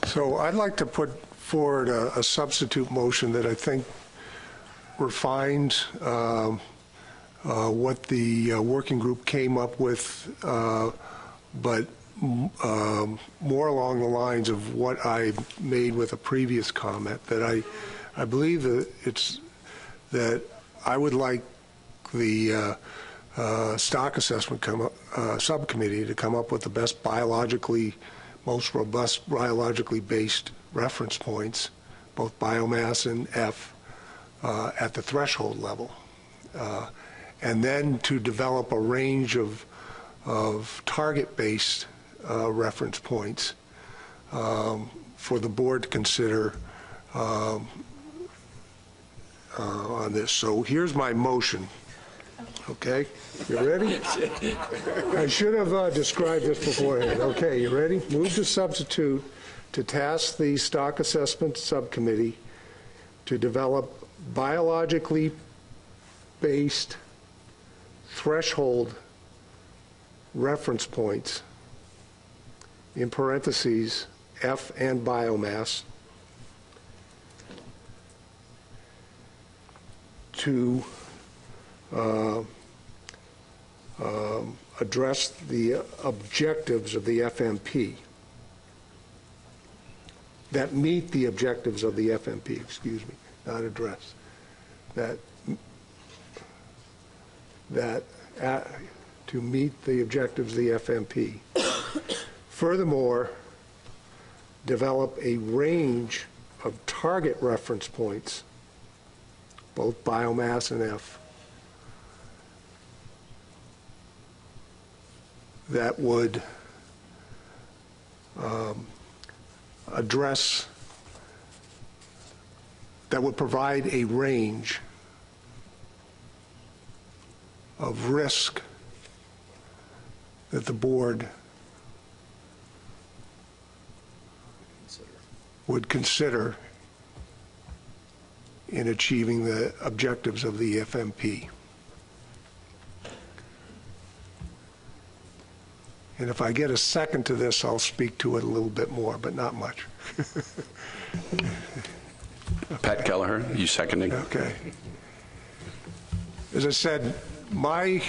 So I'd like to put forward a substitute motion that I think refines what the working group came up with, but more along the lines of what I made with a previous comment, that I believe that I would like the stock assessment subcommittee to come up with the most robust biologically based reference points, both biomass and F, at the threshold level. And then to develop a range of target-based reference points for the board to consider on this. So here's my motion. Okay, you ready? I should have described this beforehand. Okay, you ready? Move to substitute to task the stock assessment subcommittee to develop biologically based threshold reference points, in parentheses, F and biomass, to address the objectives of the FMP, that meet the objectives of the FMP, excuse me, not address, to meet the objectives of the FMP. Furthermore, develop a range of target reference points, both biomass and F, that would provide a range of risk that the board would consider in achieving the objectives of the FMP. And if I get a second to this, I'll speak to it a little bit more, but not much. Pat Kelleher, you seconding? Okay. As I said, my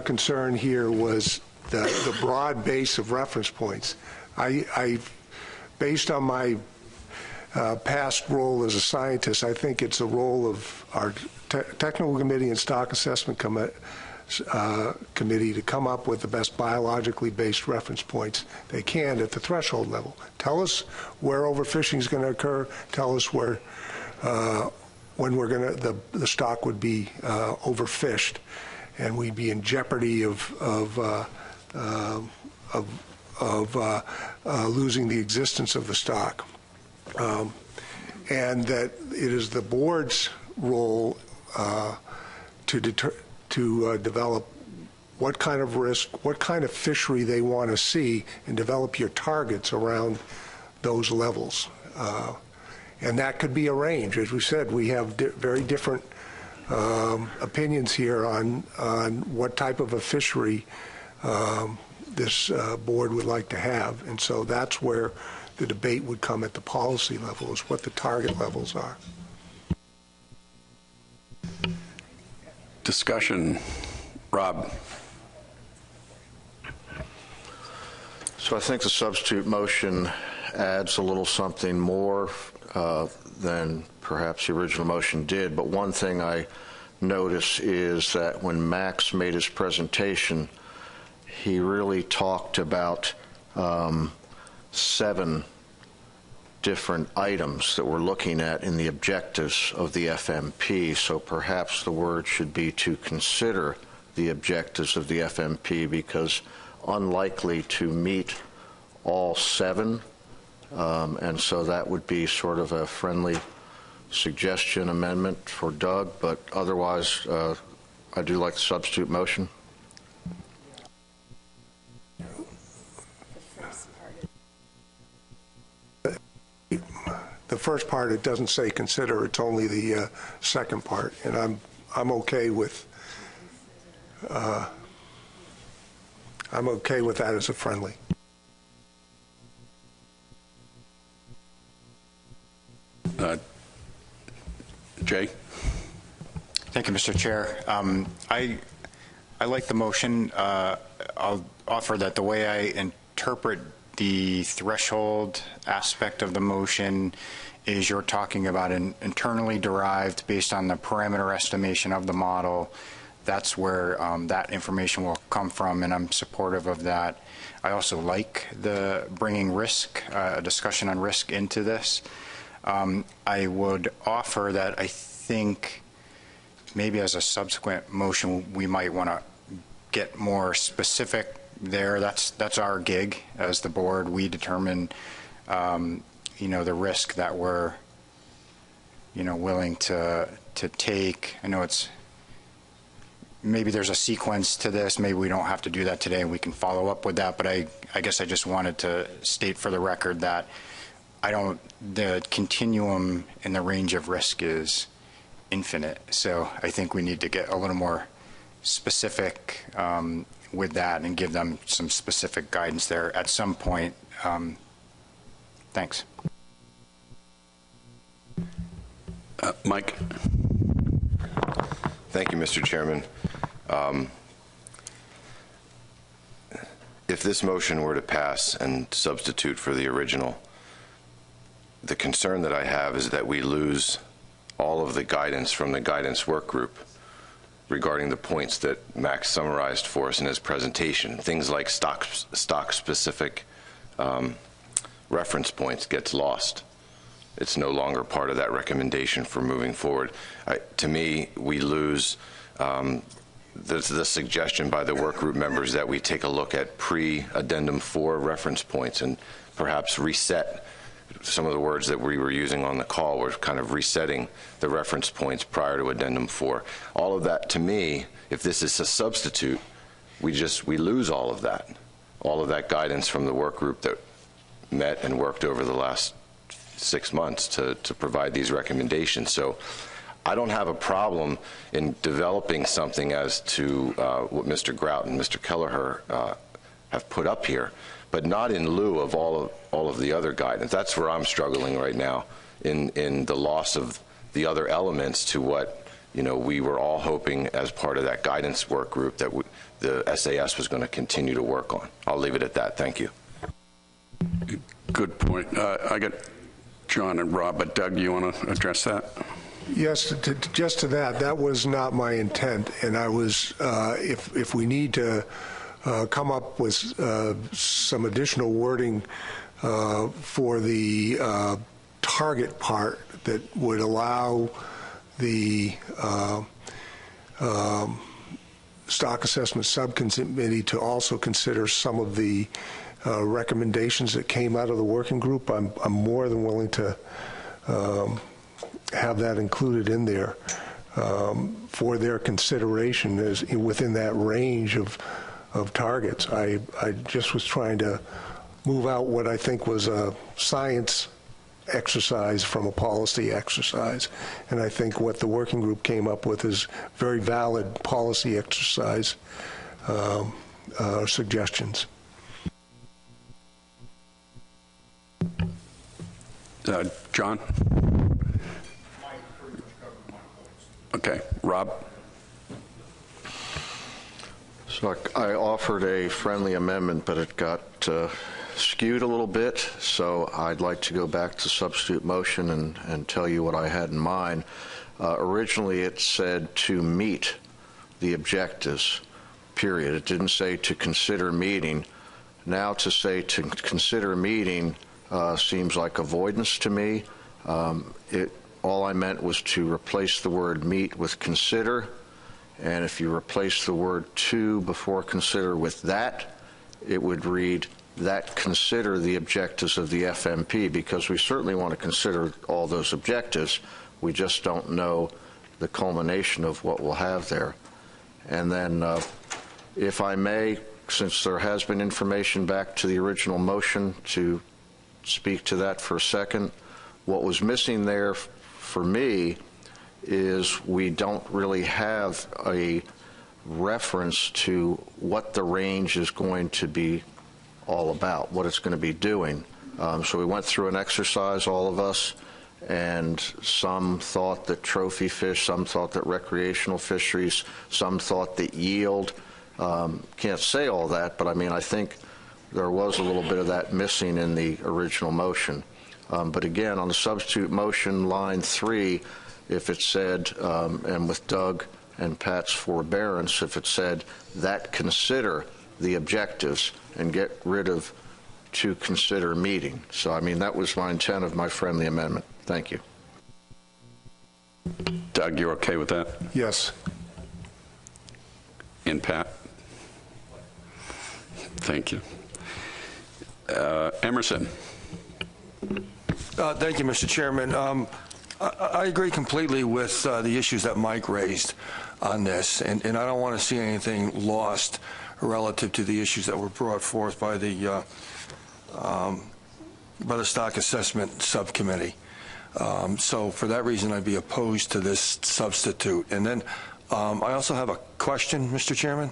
concern here was the broad base of reference points. Based on my past role as a scientist, I think it's a role of our technical committee and stock assessment committee to come up with the best biologically based reference points they can at the threshold level. Tell us where overfishing is going to occur. Tell us where when we're going to the stock would be overfished, and we'd be in jeopardy of losing the existence of the stock, and that it is the board's role to develop what kind of risk, what kind of fishery they want to see, and develop your targets around those levels. And that could be a range. As we said, we have very different opinions here on what type of a fishery this board would like to have. And so that's where the debate would come at the policy level, is what the target levels are. Discussion. Rob. So I think the substitute motion adds a little something more than perhaps the original motion did. But one thing I notice is that when Max made his presentation, he really talked about 7 different items that we're looking at in the objectives of the FMP. So perhaps the word should be to consider the objectives of the FMP, because unlikely to meet all 7. And so that would be sort of a friendly suggestion amendment for Doug, but otherwise I do like the substitute motion. The first part, it doesn't say consider, it's only the second part, and I'm okay with that as a friendly. Jay? Thank you, Mr. Chair. I like the motion. I'll offer that the way I interpret the threshold aspect of the motion is you're talking about an internally derived based on the parameter estimation of the model. That's where that information will come from, and I'm supportive of that. I also like the bringing risk, a discussion on risk into this. I would offer that I think maybe as a subsequent motion we might want to get more specific there. That's our gig as the board. We determine the risk that we're willing to take. I know it's maybe there's a sequence to this. Maybe we don't have to do that today. We can follow up with that. But I guess I just wanted to state for the record that the continuum in the range of risk is infinite. So I think we need to get a little more specific with that and give them some specific guidance there at some point. Thanks. Mike. Thank you, Mr. Chairman. If this motion were to pass and substitute for the original, the concern that I have is that we lose all of the guidance from the guidance work group regarding the points that Max summarized for us in his presentation. Things like stock-specific reference points gets lost. It's no longer part of that recommendation for moving forward. To me, we lose the suggestion by the work group members that we take a look at pre-addendum 4 reference points and perhaps reset some of the words that we were using on the call. We're kind of resetting the reference points prior to addendum 4. All of that, to me, if this is a substitute, we lose all of that guidance from the work group that met and worked over the last 6 months to provide these recommendations. So I don't have a problem in developing something as to what Mr. Grout and Mr. Kelleher have put up here, but not in lieu of all of the other guidance. That's where I'm struggling right now in the loss of the other elements to what we were all hoping as part of that guidance work group that the SAS was going to continue to work on. I'll leave it at that. Thank you. Good point. I got John and Rob, but Doug, you want to address that? Yes, just to that was not my intent, and I was, if we need to come up with some additional wording for the target part that would allow the Stock Assessment Subcommittee to also consider some of the recommendations that came out of the working group, I'm more than willing to have that included in there for their consideration as within that range of targets. I just was trying to move out what I think was a science exercise from a policy exercise, and I think what the working group came up with is very valid policy exercise suggestions. John? Okay, Rob? So I offered a friendly amendment, but it got skewed a little bit, so I'd like to go back to substitute motion and tell you what I had in mind. Originally, it said to meet the objectives, period. It didn't say to consider meeting. Now to say to consider meeting seems like avoidance to me. All I meant was to replace the word meet with consider, and if you replace the word to before consider with that, it would read that consider the objectives of the FMP, because we certainly want to consider all those objectives. We just don't know the culmination of what we'll have there. And then, if I may, since there has been information back to the original motion, to speak to that for a second. What was missing there for me is we don't really have a reference to what the range is going to be all about, what it's going to be doing. So we went through an exercise, all of us, and some thought that trophy fish, some thought that recreational fisheries, some thought that yield. Can't say all that, but I mean, I think there was a little bit of that missing in the original motion. But again, on the substitute motion, line 3, if it said, and with Doug and Pat's forbearance, if it said that consider the objectives and get rid of to consider meeting. So, I mean, that was my intent of my friendly amendment. Thank you. Doug, you're okay with that? Yes. And Pat? Thank you. Emerson? Thank you, Mr. Chairman. I agree completely with the issues that Mike raised on this, and I don't want to see anything lost relative to the issues that were brought forth by the Stock Assessment Subcommittee. So for that reason, I'd be opposed to this substitute. And then I also have a question, Mr. Chairman.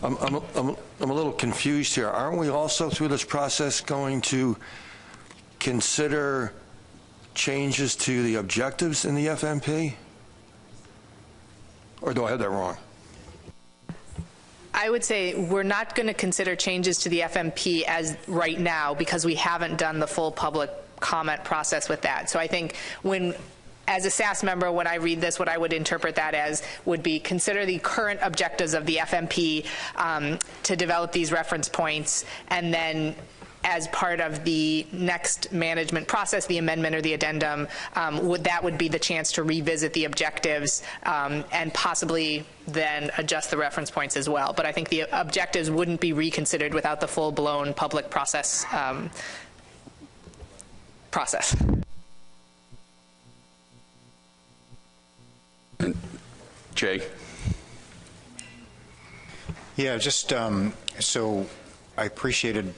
I'm a little confused here. Aren't we also through this process going to consider changes to the objectives in the FMP? Or do I have that wrong? I would say we're not going to consider changes to the FMP as right now because we haven't done the full public comment process with that. So I think as a SAS member, when I read this, what I would interpret that as would be consider the current objectives of the FMP to develop these reference points, and then as part of the next management process, the amendment or the addendum, that would be the chance to revisit the objectives and possibly then adjust the reference points as well. But I think the objectives wouldn't be reconsidered without the full-blown public process. Jay? Yeah, just so I appreciated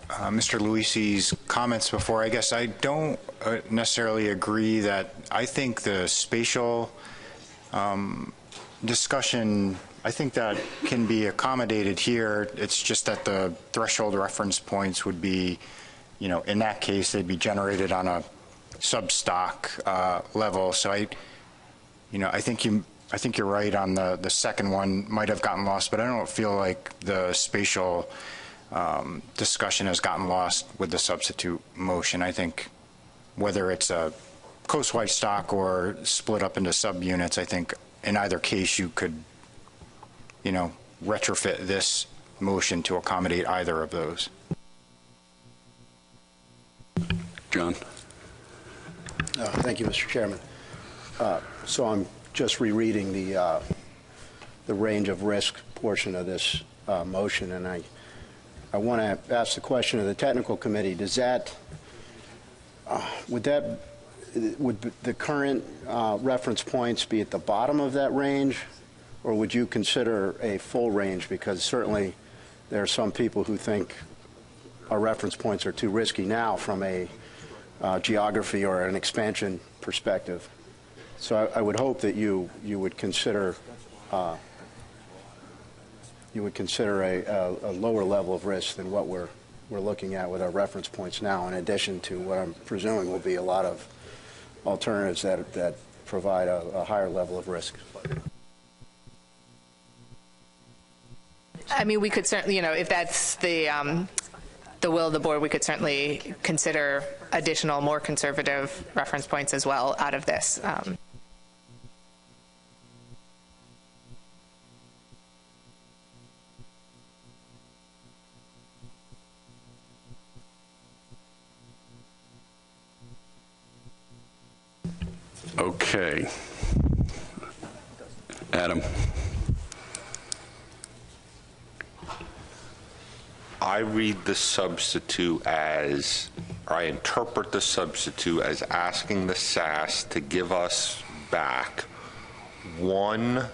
Mr. Luisi's comments before. I guess I don't necessarily agree that I think the spatial discussion, I think that can be accommodated here. It's just that the threshold reference points would be, in that case, they'd be generated on a sub-stock level. So I think you're right on the second one might have gotten lost, but I don't feel like the spatial discussion has gotten lost with the substitute motion. I think whether it's a coast-wide stock or split up into subunits. I think in either case you could, retrofit this motion to accommodate either of those. John. Thank you, Mr. Chairman. So I'm just rereading the range of risk portion of this motion, and I want to ask the question of the technical committee. Does that would the current reference points be at the bottom of that range, or would you consider a full range? Because certainly there are some people who think our reference points are too risky now from a geography or an expansion perspective. So I would hope that you would consider a lower level of risk than what we're looking at with our reference points now, in addition to what I'm presuming will be a lot of alternatives that provide a higher level of risk. I mean, we could certainly, if that's the will of the board, we could certainly consider additional, more conservative reference points as well out of this. Okay. Adam. I read the substitute as, or I interpret the substitute as asking the SAS to give us back one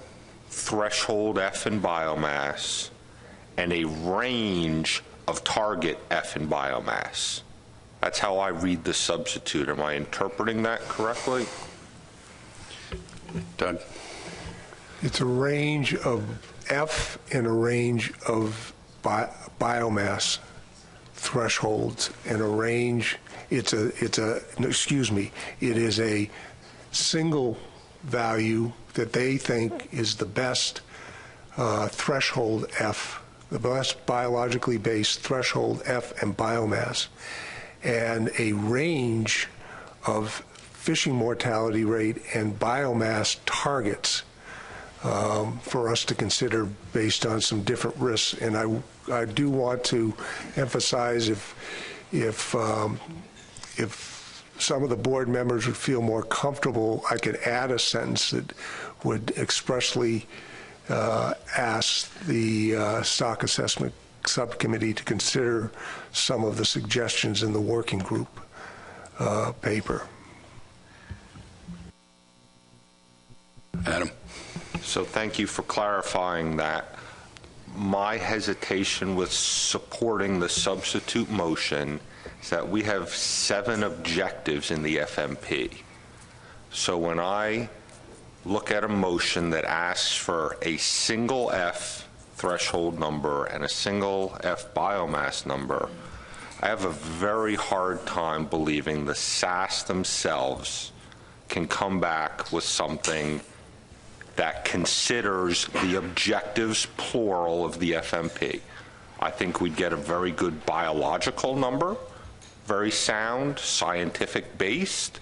threshold F in biomass and a range of target F in biomass. That's how I read the substitute. Am I interpreting that correctly? Doug. It's a range of F and a range of biomass thresholds and a range. It is a single value that they think is the best threshold F, the best biologically based threshold F and biomass, and a range of fishing mortality rate and biomass targets for us to consider based on some different risks. And I do want to emphasize, if some of the board members would feel more comfortable, I could add a sentence that would expressly ask the stock assessment subcommittee to consider some of the suggestions in the working group paper. Adam. So thank you for clarifying that. My hesitation with supporting the substitute motion is that we have 7 objectives in the FMP. So when I look at a motion that asks for a single F threshold number and a single F biomass number, I have a very hard time believing the SAS themselves can come back with something that considers the objectives plural of the FMP. I think we'd get a very good biological number, very sound, scientific based,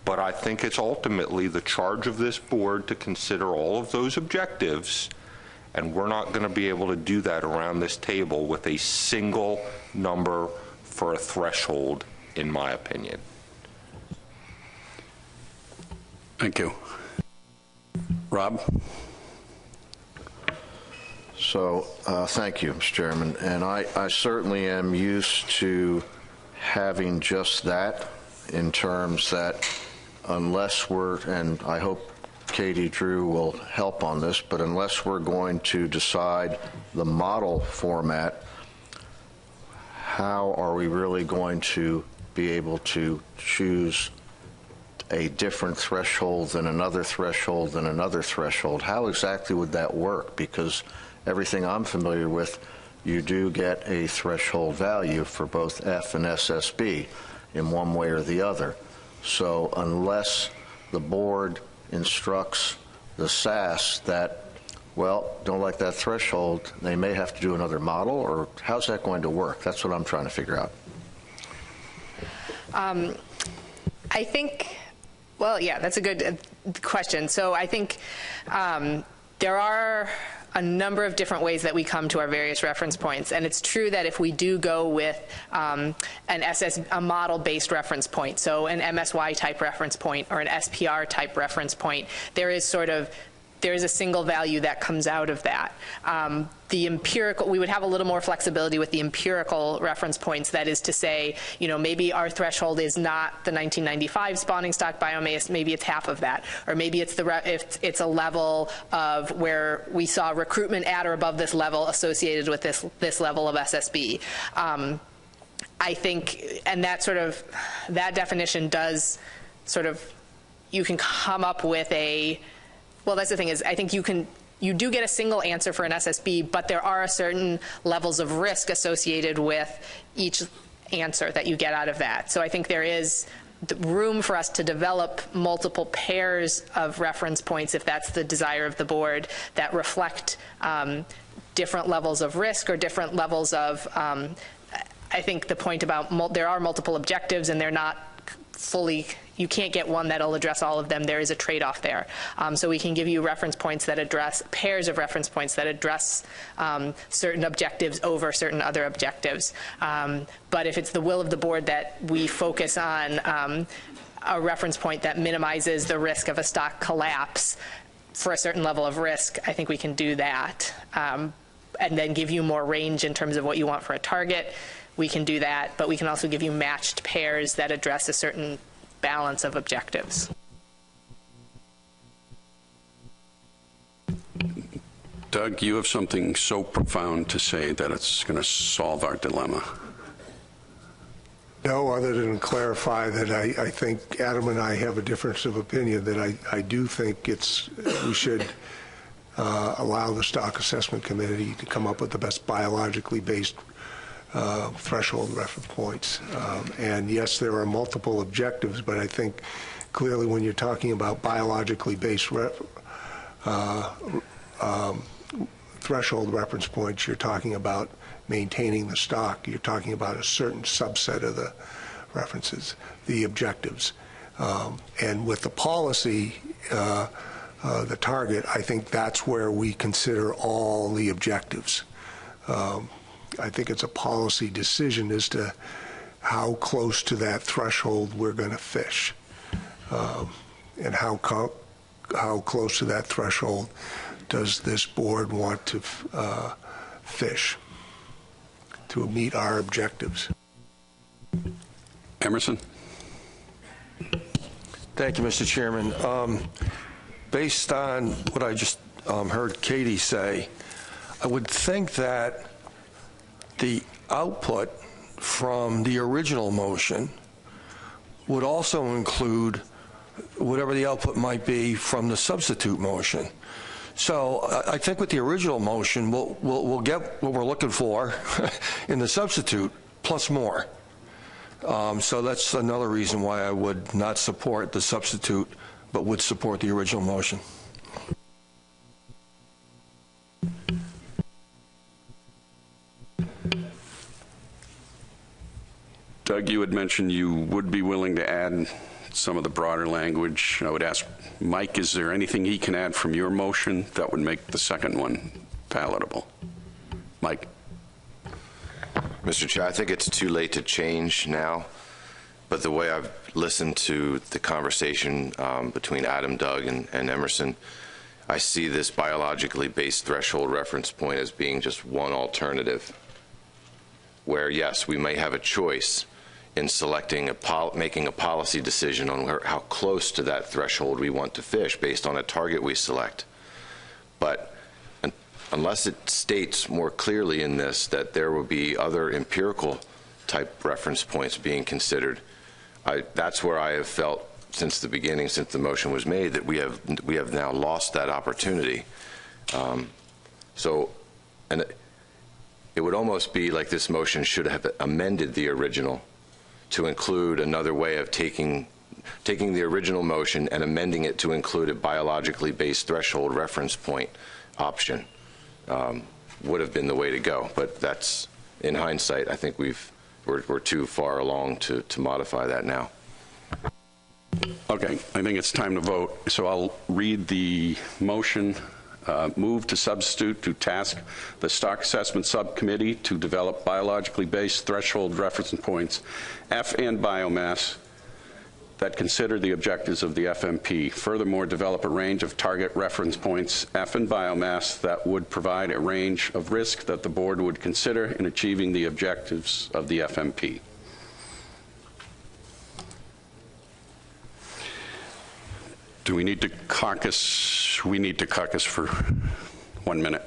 but I think it's ultimately the charge of this board to consider all of those objectives, and we're not going to be able to do that around this table with a single number for a threshold, in my opinion. Thank you. Rob? So, thank you, Mr. Chairman. And I certainly am used to having just that, in terms that unless we're, and I hope Katie Drew will help on this, but unless we're going to decide the model format, how are we really going to be able to choose a different threshold than another threshold than another threshold? How exactly would that work? Because everything I'm familiar with, you do get a threshold value for both F and SSB in one way or the other. So unless the board instructs the SAS that, well, don't like that threshold, they may have to do another model, or how's that going to work? That's what I'm trying to figure out. I think, well, yeah, that's a good question. So I think there are a number of different ways that we come to our various reference points. And it's true that if we do go with a model-based reference point, so an MSY type reference point or an SPR type reference point, there is a single value that comes out of that. The empirical, we would have a little more flexibility with the empirical reference points. That is to say, maybe our threshold is not the 1995 spawning stock biomass, maybe it's half of that, or maybe it's if it's a level of where we saw recruitment at or above this level associated with this level of SSB. I think, and that definition does you can come up with well, that's the thing is, I think you do get a single answer for an SSB, but there are certain levels of risk associated with each answer that you get out of that. So I think there is room for us to develop multiple pairs of reference points, if that's the desire of the board, that reflect different levels of risk or different levels of, I think the point about there are multiple objectives and they're not fully, you can't get one that'll address all of them. There is a trade-off there. So we can give you reference points that address, pairs of reference points that address certain objectives over certain other objectives. But if it's the will of the board that we focus on a reference point that minimizes the risk of a stock collapse for a certain level of risk, I think we can do that. And then give you more range in terms of what you want for a target. We can do that, but we can also give you matched pairs that address a certain balance of objectives. Doug, you have something so profound to say that it's going to solve our dilemma. No, other than clarify that I think Adam and I have a difference of opinion, that I do think we should allow the Stock Assessment Committee to come up with the best biologically based threshold reference points. And yes, there are multiple objectives, but I think clearly when you're talking about biologically based threshold reference points, you're talking about maintaining the stock. You're talking about a certain subset of the references, the objectives. And with the policy, the target, I think that's where we consider all the objectives. I think it's a policy decision as to how close to that threshold we're going to fish, and how close to that threshold does this board want to fish to meet our objectives. Emerson? Thank you, Mr. Chairman. Based on what I just heard Katie say, I would think that the output from the original motion would also include whatever the output might be from the substitute motion. So I think with the original motion, we'll get what we're looking for in the substitute plus more. So that's another reason why I would not support the substitute, but would support the original motion. Doug, you had mentioned you would be willing to add some of the broader language. I would ask Mike, is there anything he can add from your motion that would make the second one palatable? Mike? Mr. Chair, I think it's too late to change now, but the way I've listened to the conversation between Adam, Doug, and Emerson, I see this biologically based threshold reference point as being just one alternative, where yes, we may have a choice in selecting making a policy decision on how close to that threshold we want to fish based on a target we select. But unless it states more clearly in this that there will be other empirical type reference points being considered, that's where I have felt since the beginning, since the motion was made, that we have now lost that opportunity. And it would almost be like this motion should have amended the original to include another way of taking the original motion and amending it to include a biologically based threshold reference point option. Would have been the way to go, but that's, in hindsight, I think we're too far along to modify that now. Okay, I think it's time to vote. So I'll read the motion. Move to substitute to task the Stock Assessment Subcommittee to develop biologically based threshold reference points, F and biomass, that consider the objectives of the FMP. Furthermore, develop a range of target reference points, F and biomass, that would provide a range of risk that the board would consider in achieving the objectives of the FMP. Do we need to caucus? We need to caucus for 1 minute.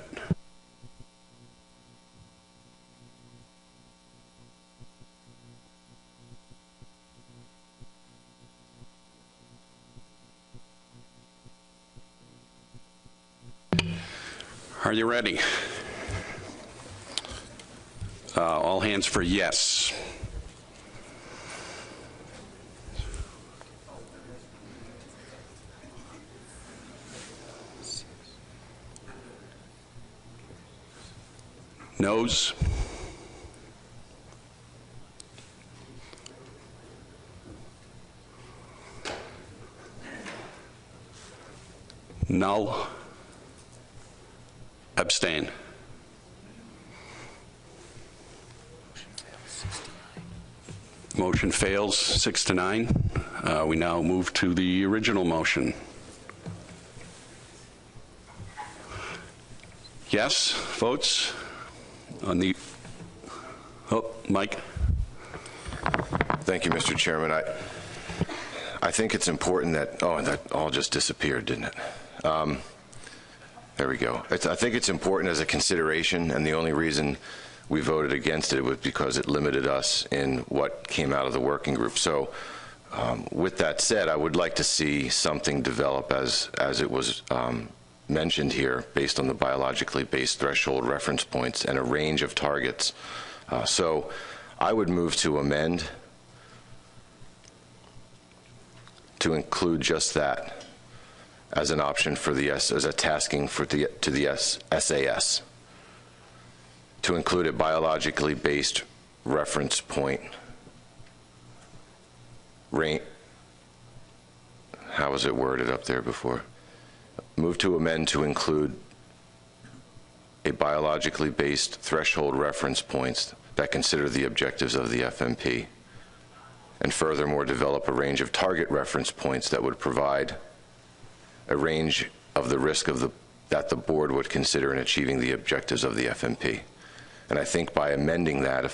Are you ready? All hands for yes. Noes? Null? Abstain? Motion fails 6-9. We now move to the original motion. Yes votes on the, Mike. Thank you, Mr. Chairman. I think it's important that, that all just disappeared, didn't it? There we go. I think it's important as a consideration, and the only reason we voted against it was because it limited us in what came out of the working group. So with that said, I would like to see something develop as it was mentioned here based on the biologically based threshold reference points and a range of targets. So I would move to amend to include just that as an option for the as a tasking for to the SAS, to include a biologically based reference point range. How was it worded up there before? Move to amend to include a biologically based threshold reference points that consider the objectives of the FMP, and furthermore develop a range of target reference points that would provide a range of the risk of that the board would consider in achieving the objectives of the FMP. And I think by amending that,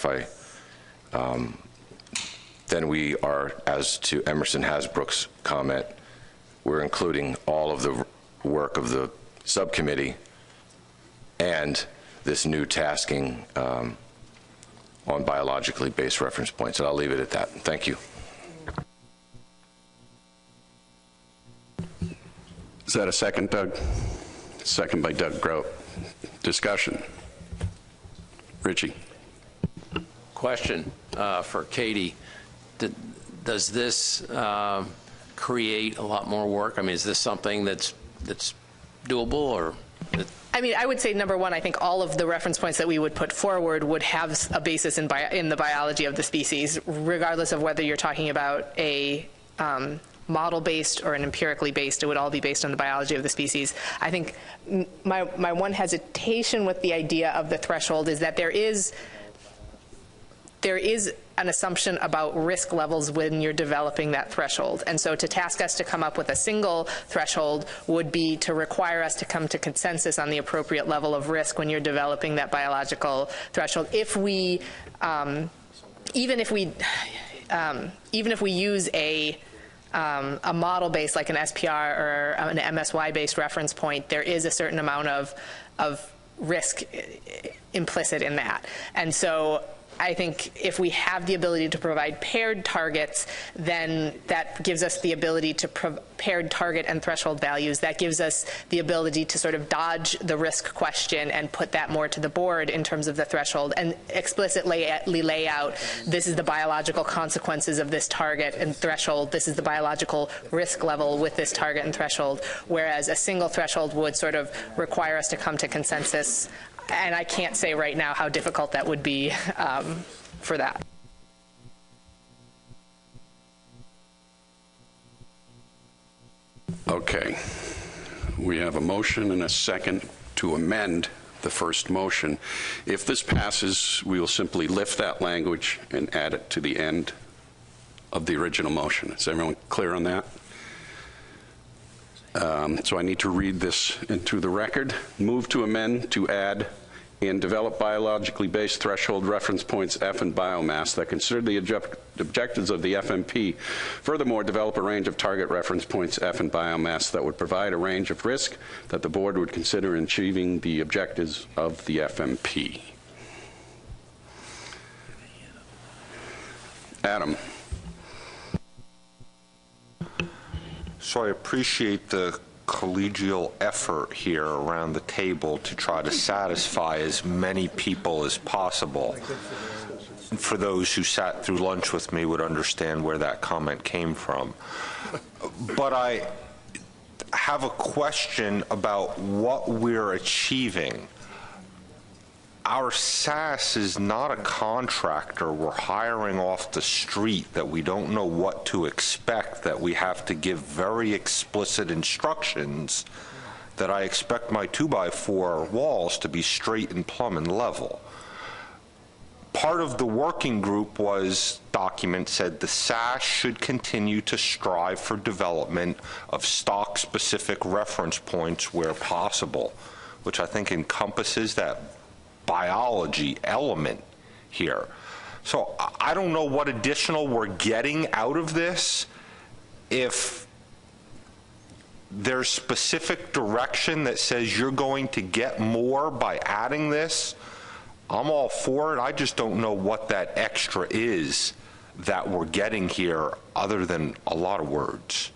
then we are, as to Emerson Hasbrook's comment, we're including all of the work of the subcommittee and this new tasking on biologically based reference points. And I'll leave it at that. Thank you. Is that a second, Doug? Second by Doug Grout. Discussion. Richie. Question for Katie. Does this create a lot more work? I mean, is this something that's doable, or? I mean, I would say, number one, I think all of the reference points that we would put forward would have a basis in the biology of the species, regardless of whether you're talking about a model-based or an empirically based. It would all be based on the biology of the species. I think my one hesitation with the idea of the threshold is that there is an assumption about risk levels when you're developing that threshold. And so to task us to come up with a single threshold would be to require us to come to consensus on the appropriate level of risk when you're developing that biological threshold. If we, even if we use a model based, like an SPR or an MSY based reference point, there is a certain amount of risk implicit in that. And so I think if we have the ability to provide paired targets, then that gives us the ability to paired target and threshold values. That gives us the ability to sort of dodge the risk question and put that more to the board in terms of the threshold, and explicitly lay out, this is the biological consequences of this target and threshold, this is the biological risk level with this target and threshold, whereas a single threshold would sort of require us to come to consensus. And I can't say right now how difficult that would be for that. Okay. We have a motion and a second to amend the first motion. If this passes, we will simply lift that language and add it to the end of the original motion. Is everyone clear on that? So I need to read this into the record. Move to amend to add and develop biologically based threshold reference points F and biomass that consider the objectives of the FMP. Furthermore, develop a range of target reference points F and biomass that would provide a range of risk that the board would consider in achieving the objectives of the FMP. Adam. So I appreciate the collegial effort here around the table to try to satisfy as many people as possible. And for those who sat through lunch with me would understand where that comment came from. But I have a question about what we're achieving. Our SAS is not a contractor we're hiring off the street that we don't know what to expect, that we have to give very explicit instructions that I expect my 2x4 walls to be straight and plumb and level. Part of the working group document said the SAS should continue to strive for development of stock-specific reference points where possible, which I think encompasses that biology element here. So I don't know what additional we're getting out of this. If there's specific direction that says you're going to get more by adding this, I'm all for it. I just don't know what that extra is that we're getting here other than a lot of words.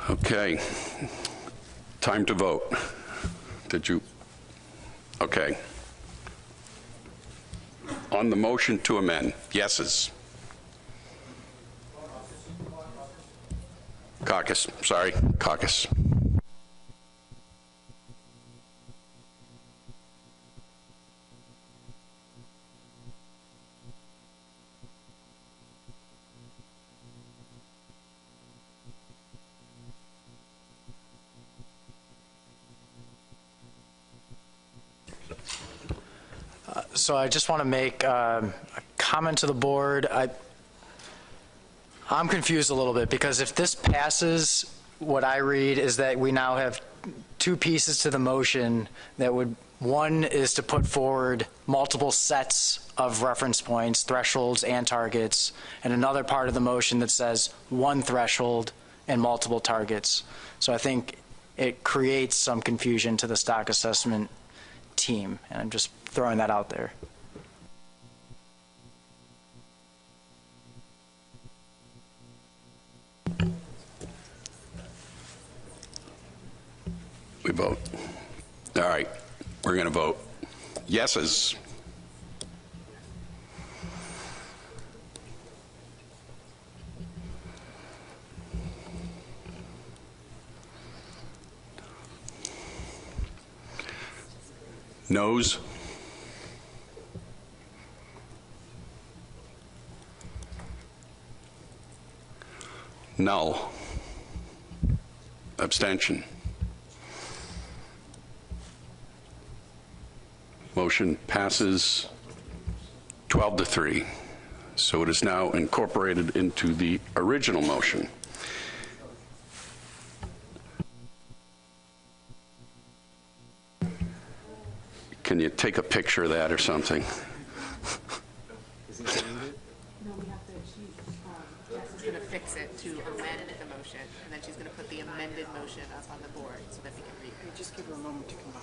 Okay. Time to vote. Did you? Okay. On the motion to amend, yeses. Caucus, sorry, caucus. So I just want to make a comment to the board. I'm confused a little bit because if this passes, what I read is that we now have two pieces to the motion that would, one is to put forward multiple sets of reference points, thresholds, and targets, and another part of the motion that says one threshold and multiple targets. So I think it creates some confusion to the stock assessment team, and I'm just throwing that out there. We vote. All right, we're going to vote. Yeses. Noes. Null. Abstention. Motion passes 12-3. So it is now incorporated into the original motion. Can you take a picture of that or something? No, we have to, Jess is going to fix it to amend the motion, and then she's going to put the amended motion up on the board so that we can read it. Just give her a moment to combine.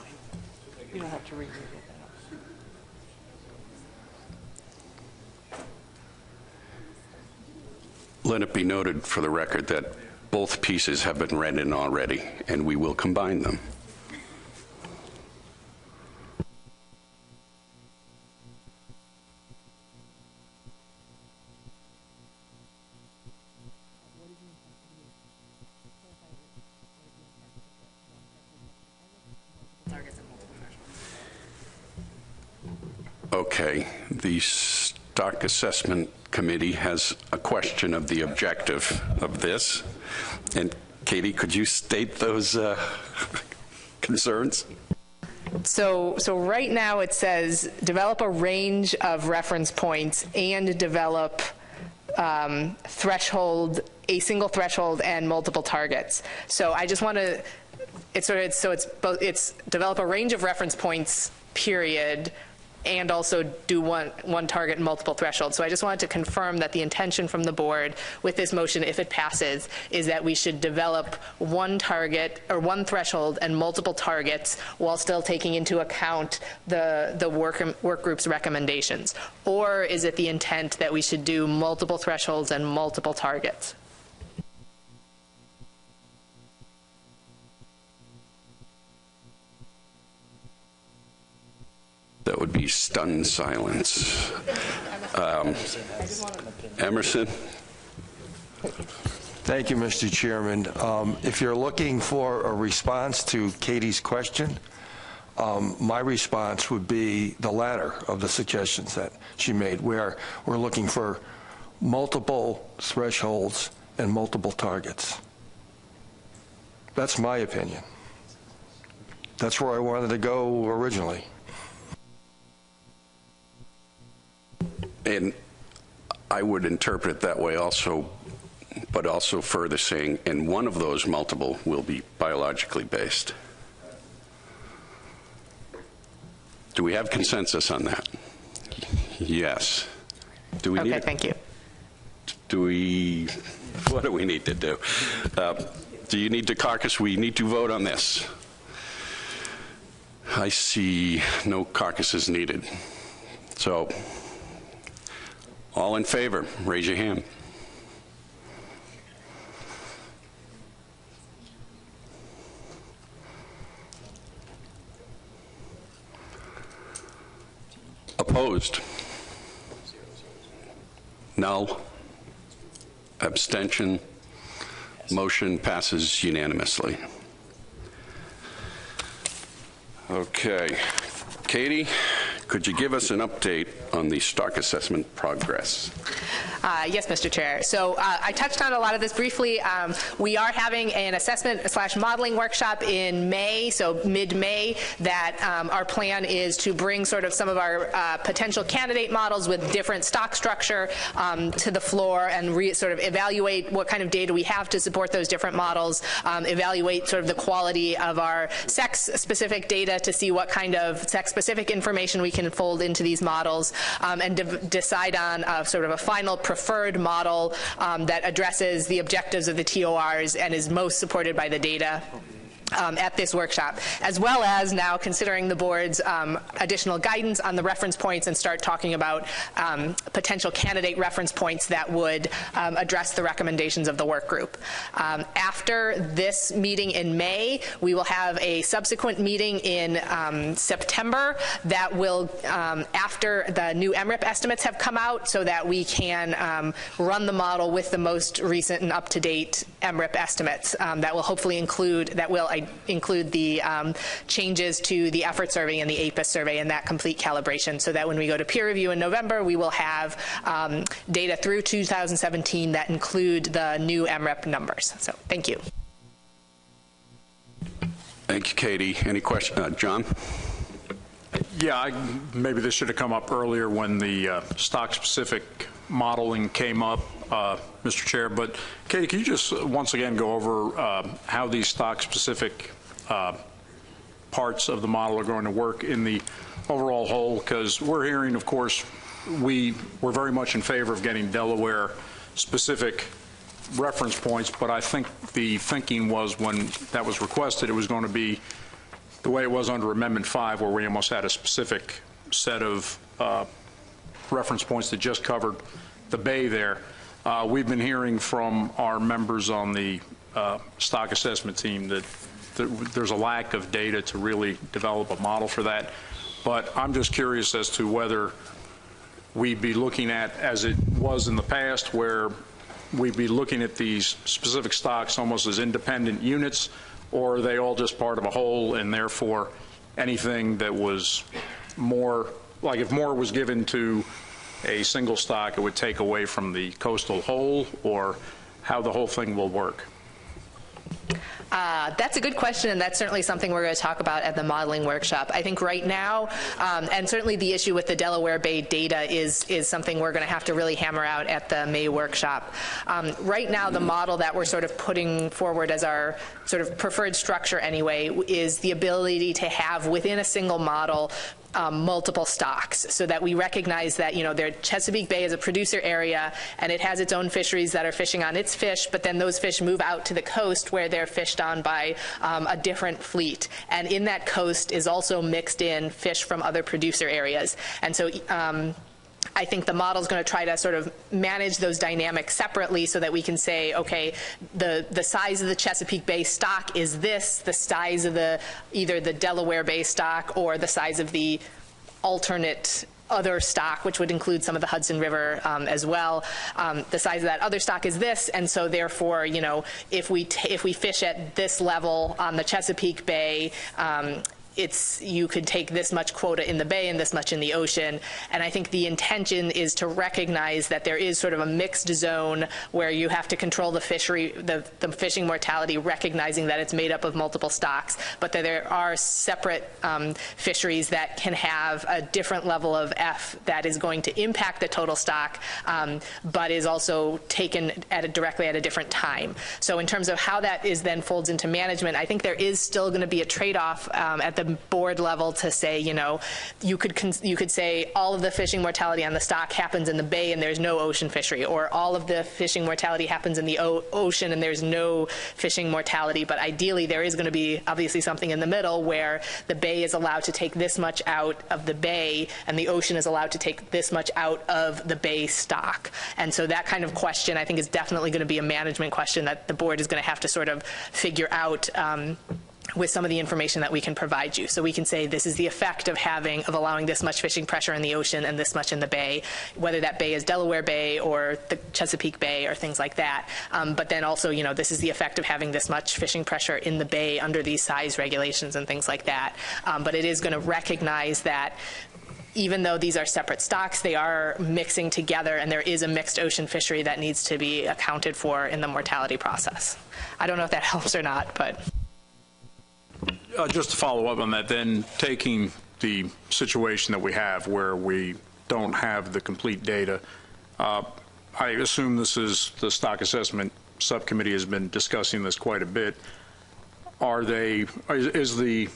You don't have to reread it. Let it be noted for the record that both pieces have been read in already, and we will combine them. Okay, the stock assessment subcommittee has a question of the objective of this. And Katie, could you state those concerns? So right now it says develop a range of reference points and develop a single threshold and multiple targets. So I just want to, it's develop a range of reference points, period, and also do one target and multiple thresholds. So I just wanted to confirm that the intention from the board with this motion, if it passes, is that we should develop one target or one threshold and multiple targets while still taking into account the work group's recommendations. Or is it the intent that we should do multiple thresholds and multiple targets? That would be stunned silence. Emerson? Thank you, Mr. Chairman. If you're looking for a response to Katie's question, my response would be the latter of the suggestions that she made, where we're looking for multiple thresholds and multiple targets. That's my opinion. That's where I wanted to go originally. And I would interpret it that way also, but also further saying, and one of those multiple will be biologically based. Do we have consensus on that? Yes. Do we need? Okay, thank you. What do we need to do? Do you need to caucus? We need to vote on this. I see no caucuses needed. So, all in favor, raise your hand. Opposed? Null? Abstention? Motion passes unanimously. Okay. Katie, could you give us an update on the stock assessment progress? Yes, Mr. Chair. So I touched on a lot of this briefly. We are having an assessment/modeling workshop in May, so mid-May, that our plan is to bring sort of some of our potential candidate models with different stock structure to the floor and sort of evaluate what kind of data we have to support those different models, evaluate sort of the quality of our sex-specific data to see what kind of sex-specific information we can fold into these models, and decide on sort of a final preferred model that addresses the objectives of the TORs and is most supported by the data at this workshop, as well as now considering the board's additional guidance on the reference points and start talking about potential candidate reference points that would address the recommendations of the work group. After this meeting in May, we will have a subsequent meeting in September that will, after the new MRIP estimates have come out, so that we can run the model with the most recent and up-to-date MRIP estimates that will hopefully include the changes to the effort survey and the APIS survey and that complete calibration, so that when we go to peer review in November, we will have data through 2017 that include the new MREP numbers. So thank you. Thank you, Katie. Any question? John? Yeah, maybe this should have come up earlier when the stock-specific modeling came up, Mr. Chair, but Katie, can you just once again go over how these stock-specific parts of the model are going to work in the overall whole? Because we're hearing, of course, we're very much in favor of getting Delaware-specific reference points, but I think the thinking was when that was requested, it was going to be the way it was under Amendment 5, where we almost had a specific set of reference points that just covered the Bay there. We've been hearing from our members on the stock assessment team that there's a lack of data to really develop a model for that. But I'm just curious as to whether we'd be looking at, as it was in the past, where we'd be looking at these specific stocks almost as independent units, or are they all just part of a whole, and therefore anything that was more, like if more was given to a single stock, it would take away from the coastal whole, or how the whole thing will work? That's a good question, and that's certainly something we're going to talk about at the modeling workshop. I think right now, and certainly the issue with the Delaware Bay data is something we're going to have to really hammer out at the May workshop. Right now, the model that we're sort of putting forward as our sort of preferred structure anyway is the ability to have within a single model multiple stocks, so that we recognize that, you know, Chesapeake Bay is a producer area and it has its own fisheries that are fishing on its fish, but then those fish move out to the coast where they're fished on by a different fleet. And in that coast is also mixed in fish from other producer areas. And so I think the model is going to try to sort of manage those dynamics separately so that we can say, okay, the size of the Chesapeake Bay stock is this, the size of either the Delaware Bay stock or the size of the alternate other stock, which would include some of the Hudson River as well. The size of that other stock is this, and so therefore, you know, if we fish at this level on the Chesapeake Bay, you could take this much quota in the bay and this much in the ocean. And I think the intention is to recognize that there is sort of a mixed zone where you have to control the fishery, the fishing mortality, recognizing that it's made up of multiple stocks, but that there are separate fisheries that can have a different level of F that is going to impact the total stock, but is also taken directly at a different time. So in terms of how that is then folds into management, I think there is still going to be a trade-off at the board level to say, you know, you could say all of the fishing mortality on the stock happens in the bay and there's no ocean fishery, or all of the fishing mortality happens in the ocean and there's no fishing mortality. But ideally, there is going to be obviously something in the middle where the bay is allowed to take this much out of the bay and the ocean is allowed to take this much out of the bay stock. And so that kind of question, I think, is definitely going to be a management question that the board is going to have to sort of figure out with some of the information that we can provide you. So we can say this is the effect of allowing this much fishing pressure in the ocean and this much in the bay, whether that bay is Delaware Bay or the Chesapeake Bay or things like that. But then also, you know, this is the effect of having this much fishing pressure in the bay under these size regulations and things like that. But it is going to recognize that even though these are separate stocks, they are mixing together, and there is a mixed ocean fishery that needs to be accounted for in the mortality process. I don't know if that helps or not, but... Just to follow up on that, then, taking the situation that we have where we don't have the complete data, I assume this is the stock assessment subcommittee has been discussing this quite a bit. Is the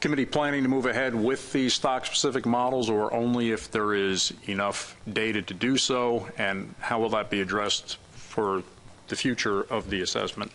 committee planning to move ahead with these stock-specific models, or only if there is enough data to do so, and how will that be addressed for the future of the assessment?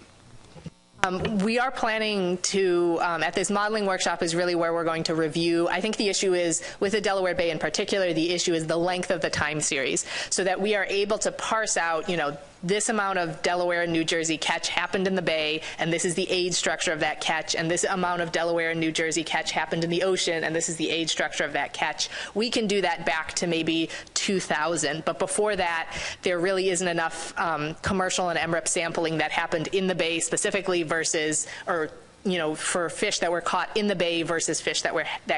We are planning to, at this modeling workshop is really where we're going to review. I think the issue is, with the Delaware Bay in particular, the issue is the length of the time series, so that we are able to parse out, you know, this amount of Delaware and New Jersey catch happened in the bay, and this is the age structure of that catch, and this amount of Delaware and New Jersey catch happened in the ocean, and this is the age structure of that catch. We can do that back to maybe 2000, but before that, there really isn't enough commercial and MREP sampling that happened in the bay specifically versus, or you know, for fish that were caught in the bay versus fish that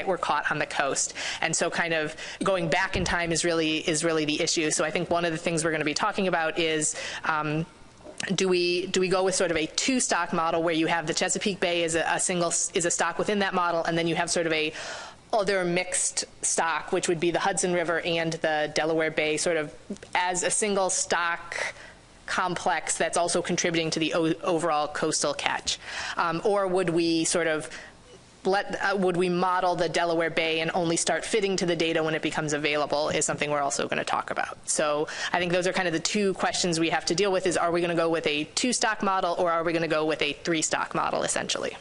were caught on the coast. And so kind of going back in time is really the issue. So I think one of the things we're going to be talking about is do we go with sort of a two-stock model where you have the Chesapeake Bay is a stock within that model, and then you have sort of a other mixed stock, which would be the Hudson River and the Delaware Bay, sort of as a single stock complex that's also contributing to the overall coastal catch? Or would we sort of would we model the Delaware Bay and only start fitting to the data when it becomes available, is something we're also going to talk about. So I think those are kind of the two questions we have to deal with, is are we going to go with a two-stock model, or are we going to go with a three-stock model, essentially?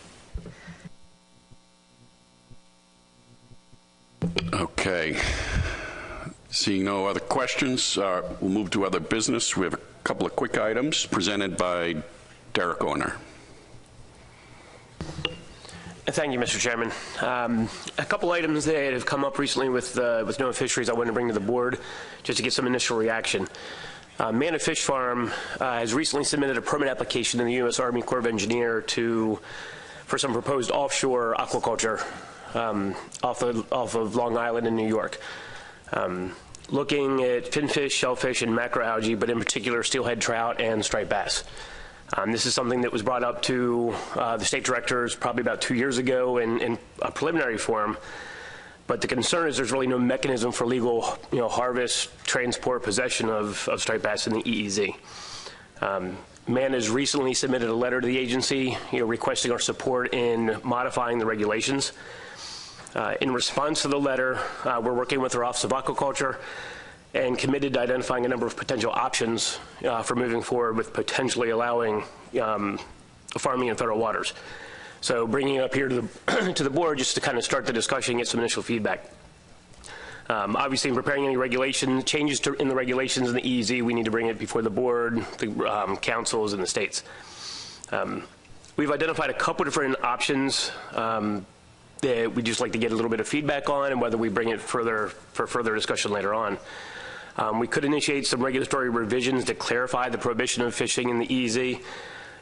Okay. Seeing no other questions, we'll move to other business. We have a couple of quick items presented by Derek Orner. Thank you, Mr. Chairman. A couple items that have come up recently with NOAA Fisheries I want to bring to the board just to get some initial reaction. Mana Fish Farm has recently submitted a permit application to the U.S. Army Corps of Engineers for some proposed offshore aquaculture off of Long Island in New York. looking at finfish, shellfish, and macroalgae, but in particular steelhead trout and striped bass. This is something that was brought up to the state directors probably about 2 years ago in a preliminary form. But the concern is there's really no mechanism for legal, harvest, transport, possession of striped bass in the EEZ. MAN has recently submitted a letter to the agency, requesting our support in modifying the regulations. In response to the letter, we're working with our Office of Aquaculture and committed to identifying a number of potential options for moving forward with potentially allowing farming in federal waters. So bringing it up here to the to the board just to kind of start the discussion, get some initial feedback. Obviously, in preparing any changes in the regulations in the EEZ, we need to bring it before the board, the councils, and the states. We've identified a couple different options that we'd just like to get a little bit of feedback on, and whether we bring it for further discussion later on. We could initiate some regulatory revisions to clarify the prohibition of fishing in the EEZ,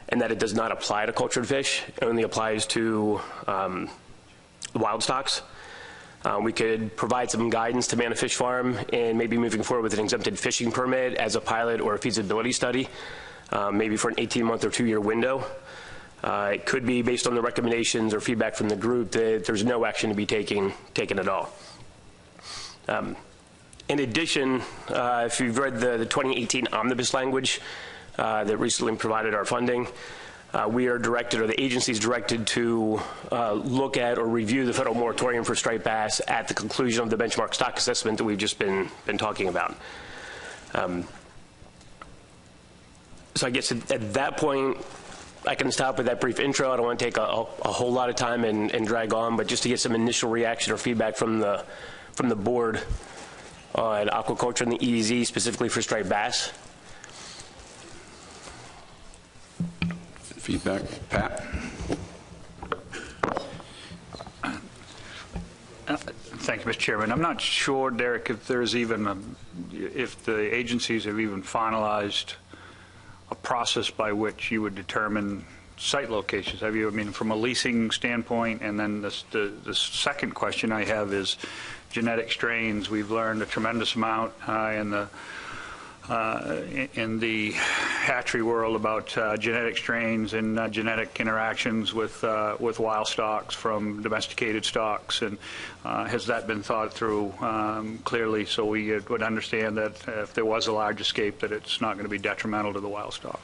and that it does not apply to cultured fish. It only applies to wild stocks. We could provide some guidance to Man Fish Farm and maybe moving forward with an exempted fishing permit as a pilot or a feasibility study, maybe for an 18-month or 2-year window. It could be based on the recommendations or feedback from the group that there's no action to be taken at all. In addition, if you've read the 2018 omnibus language that recently provided our funding, we are directed, or the agency is directed, to look at or review the federal moratorium for striped bass at the conclusion of the benchmark stock assessment that we've just been talking about. So I guess at that point, I can stop with that brief intro. I don't want to take a whole lot of time and drag on, but just to get some initial reaction or feedback from the board on aquaculture in the EEZ, specifically for striped bass. Feedback, Pat? Thank you, Mr. Chairman. I'm not sure, Derek, if there's even if the agencies have even finalized a process by which you would determine site locations. Have you? I mean, from a leasing standpoint, and then the second question I have is genetic strains. We've learned a tremendous amount in the hatchery world about genetic strains and genetic interactions with wild stocks from domesticated stocks, and has that been thought through clearly, so we would understand that if there was a large escape, that it's not going to be detrimental to the wild stock?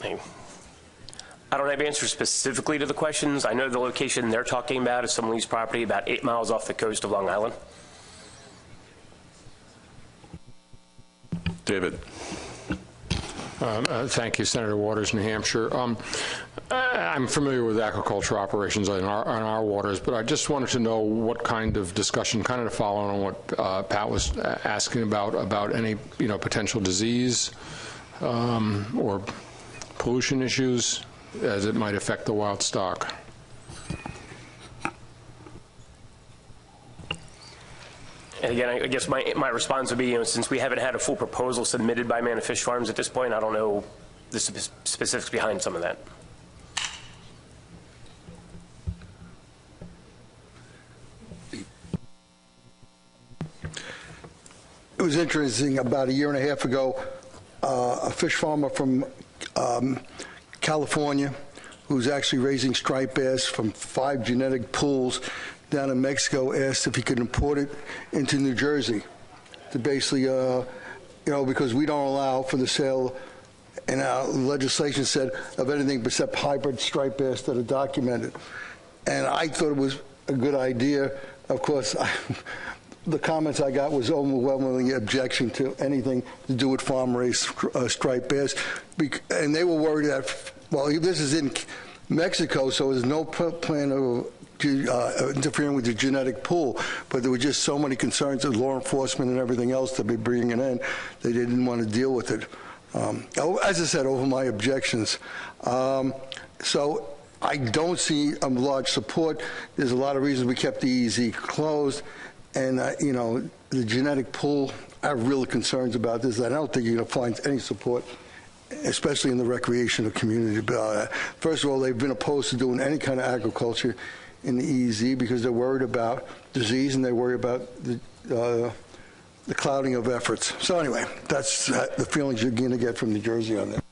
I don't have answers specifically to the questions. I know the location they're talking about is some leased property about 8 miles off the coast of Long Island. David. Thank you, Senator Waters, New Hampshire. I'm familiar with aquaculture operations on our waters, but I just wanted to know what kind of discussion, kind of following on what Pat was asking about any potential disease or pollution issues as it might affect the wild stock. And again, I guess my response would be, since we haven't had a full proposal submitted by Man Fish Farms at this point, I don't know the specifics behind some of that. It was interesting, about a year and a half ago, a fish farmer from California who's actually raising striped bass from 5 genetic pools down in Mexico asked if he could import it into New Jersey to basically, because we don't allow for the sale, and our legislation said, of anything except hybrid striped bass that are documented. And I thought it was a good idea. Of course, the comments I got was overwhelmingly objection to anything to do with farm-raised striped bass. And they were worried that, well, this is in Mexico, so there's no plan of interfering with the genetic pool, but there were just so many concerns of law enforcement and everything else to be bringing it in, they didn't want to deal with it. As I said, over my objections. So I don't see large support. There's a lot of reasons we kept the EEZ closed, and the genetic pool, I have real concerns about this. I don't think you're going to find any support, especially in the recreational community. First of all, they've been opposed to doing any kind of agriculture in the EEZ because they're worried about disease and they worry about the the clouding of efforts. So anyway, that's the feelings you're going to get from New Jersey on that.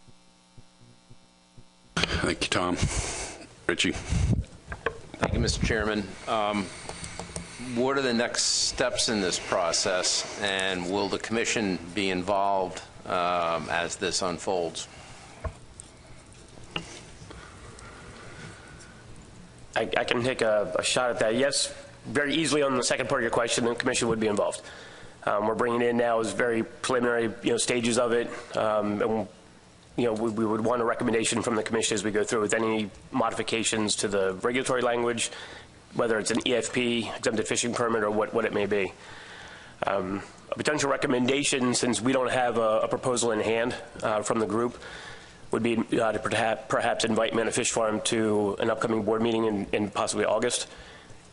Thank you, Tom. Richie. Thank you, Mr. Chairman. What are the next steps in this process, and will the commission be involved as this unfolds? I can take a shot at that. Yes, very easily on the second part of your question, the commission would be involved. We're bringing in now is very preliminary, stages of it, and we would want a recommendation from the commission as we go through with any modifications to the regulatory language, whether it's an EFP, exempted fishing permit, or what it may be. A potential recommendation, since we don't have a proposal in hand from the group, would be to perhaps invite May Fish Farm to an upcoming board meeting in possibly August,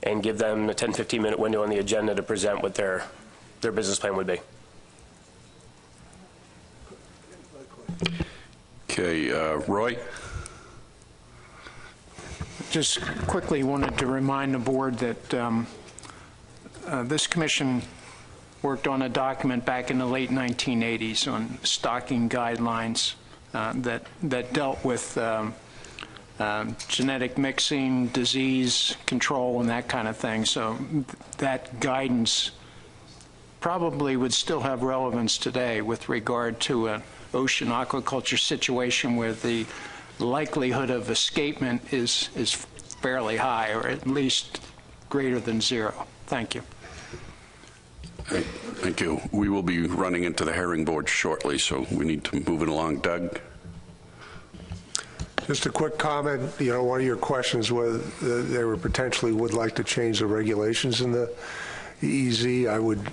and give them a 10-15 minute window on the agenda to present what their business plan would be. Okay, Roy? Just quickly wanted to remind the board that this commission worked on a document back in the late 1980s on stocking guidelines that dealt with genetic mixing, disease control, and that kind of thing. So that guidance probably would still have relevance today with regard to an ocean aquaculture situation where the likelihood of escapement is fairly high, or at least greater than zero. Thank you. Thank you. We will be running into the herring board shortly, so we need to move it along. Doug? Just a quick comment. One of your questions was they were potentially would like to change the regulations in the EEZ. I would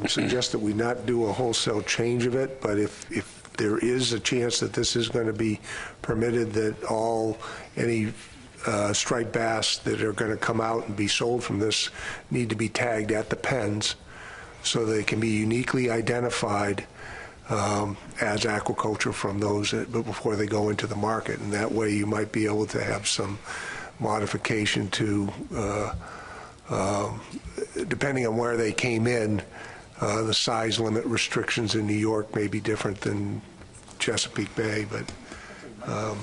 suggest that we not do a wholesale change of it, but if there is a chance that this is going to be permitted, that any striped bass that are going to come out and be sold from this need to be tagged at the pens so they can be uniquely identified as aquaculture from those before they go into the market. And that way you might be able to have some modification to, depending on where they came in, the size limit restrictions in New York may be different than Chesapeake Bay, but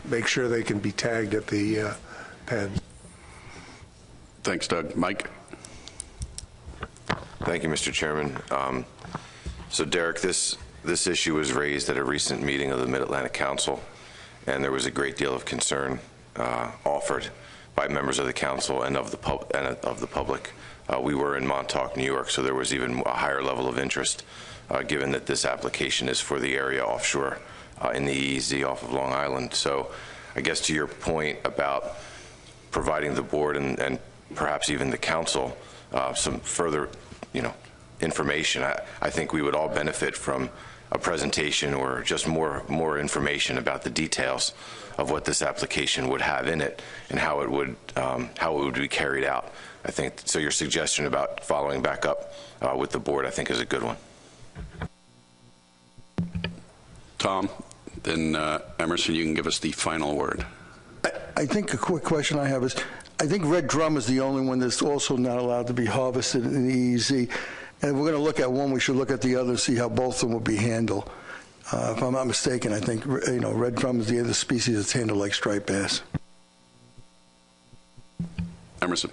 make sure they can be tagged at the pen. Thanks, Doug. Mike? Thank you, Mr. Chairman. So, Derek, this issue was raised at a recent meeting of the Mid-Atlantic Council, and there was a great deal of concern offered by members of the council and of the public. We were in Montauk, New York, so there was even a higher level of interest, given that this application is for the area offshore in the EEZ off of Long Island. So I guess to your point about providing the board and perhaps even the council some further, information, I think we would all benefit from a presentation or just more information about the details of what this application would have in it and how it would be carried out. I think so. Your suggestion about following back up with the board, I think, is a good one. Tom, then Emerson, you can give us the final word. I think a quick question I have is, I think red drum is the only one that's also not allowed to be harvested in the EEZ. And if we're going to look at one, we should look at the other and see how both of them will be handled. If I'm not mistaken, I think red drum is the other species that's handled like striped bass. Emerson.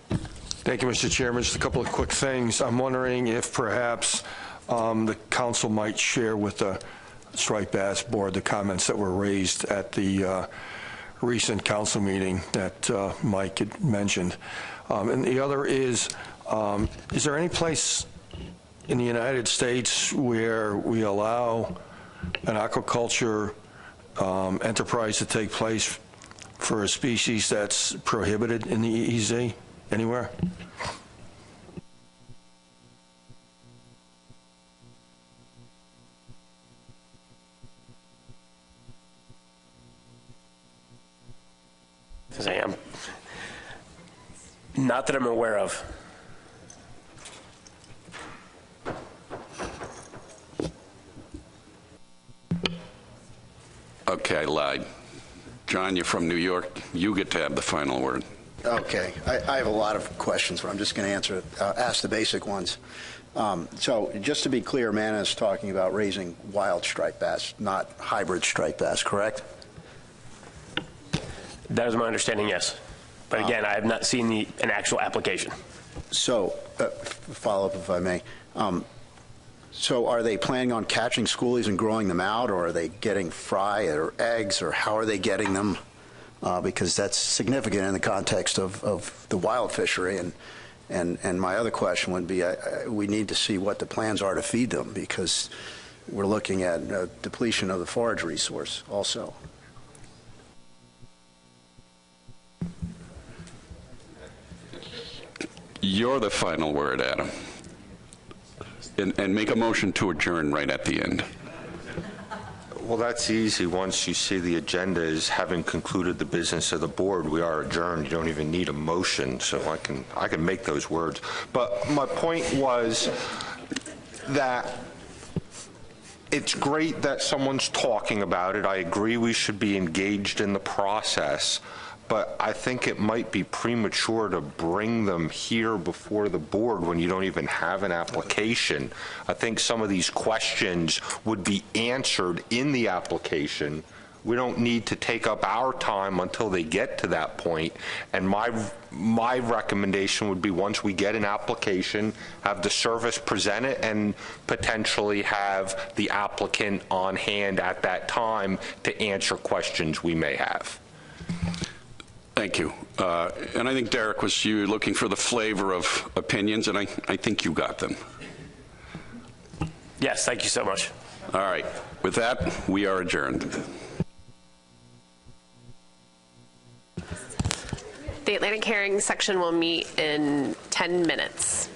Thank you, Mr. Chairman. Just a couple of quick things. I'm wondering if perhaps the council might share with the striped bass board the comments that were raised at the recent council meeting that Mike had mentioned. And the other is there any place in the United States where we allow an aquaculture enterprise to take place for a species that's prohibited in the EEZ? Anywhere? Not that I'm aware of. Okay, I lied. John, you're from New York. You get to have the final word. Okay. I have a lot of questions, but I'm just going to ask the basic ones. So just to be clear, Amanda is talking about raising wild striped bass, not hybrid striped bass, correct? That is my understanding, yes. But again, I have not seen an actual application. So, follow up if I may. So are they planning on catching schoolies and growing them out, or are they getting fry or eggs, or how are they getting them? Because that's significant in the context of the wild fishery. And my other question would be, we need to see what the plans are to feed them, because we're looking at depletion of the forage resource also. You're the final word, Adam. And make a motion to adjourn right at the end. Well, that's easy. Once you see the agenda is having concluded the business of the board, we are adjourned. You don't even need a motion, so I can make those words. But my point was that it's great that someone's talking about it. I agree we should be engaged in the process, but I think it might be premature to bring them here before the board when you don't even have an application. I think some of these questions would be answered in the application. We don't need to take up our time until they get to that point. And my recommendation would be, once we get an application, have the service present it and potentially have the applicant on hand at that time to answer questions we may have. Thank you. And I think, Derek, was you looking for the flavor of opinions, and I think you got them. Yes, thank you so much. All right. With that, we are adjourned. The Atlantic Hearing section will meet in 10 minutes.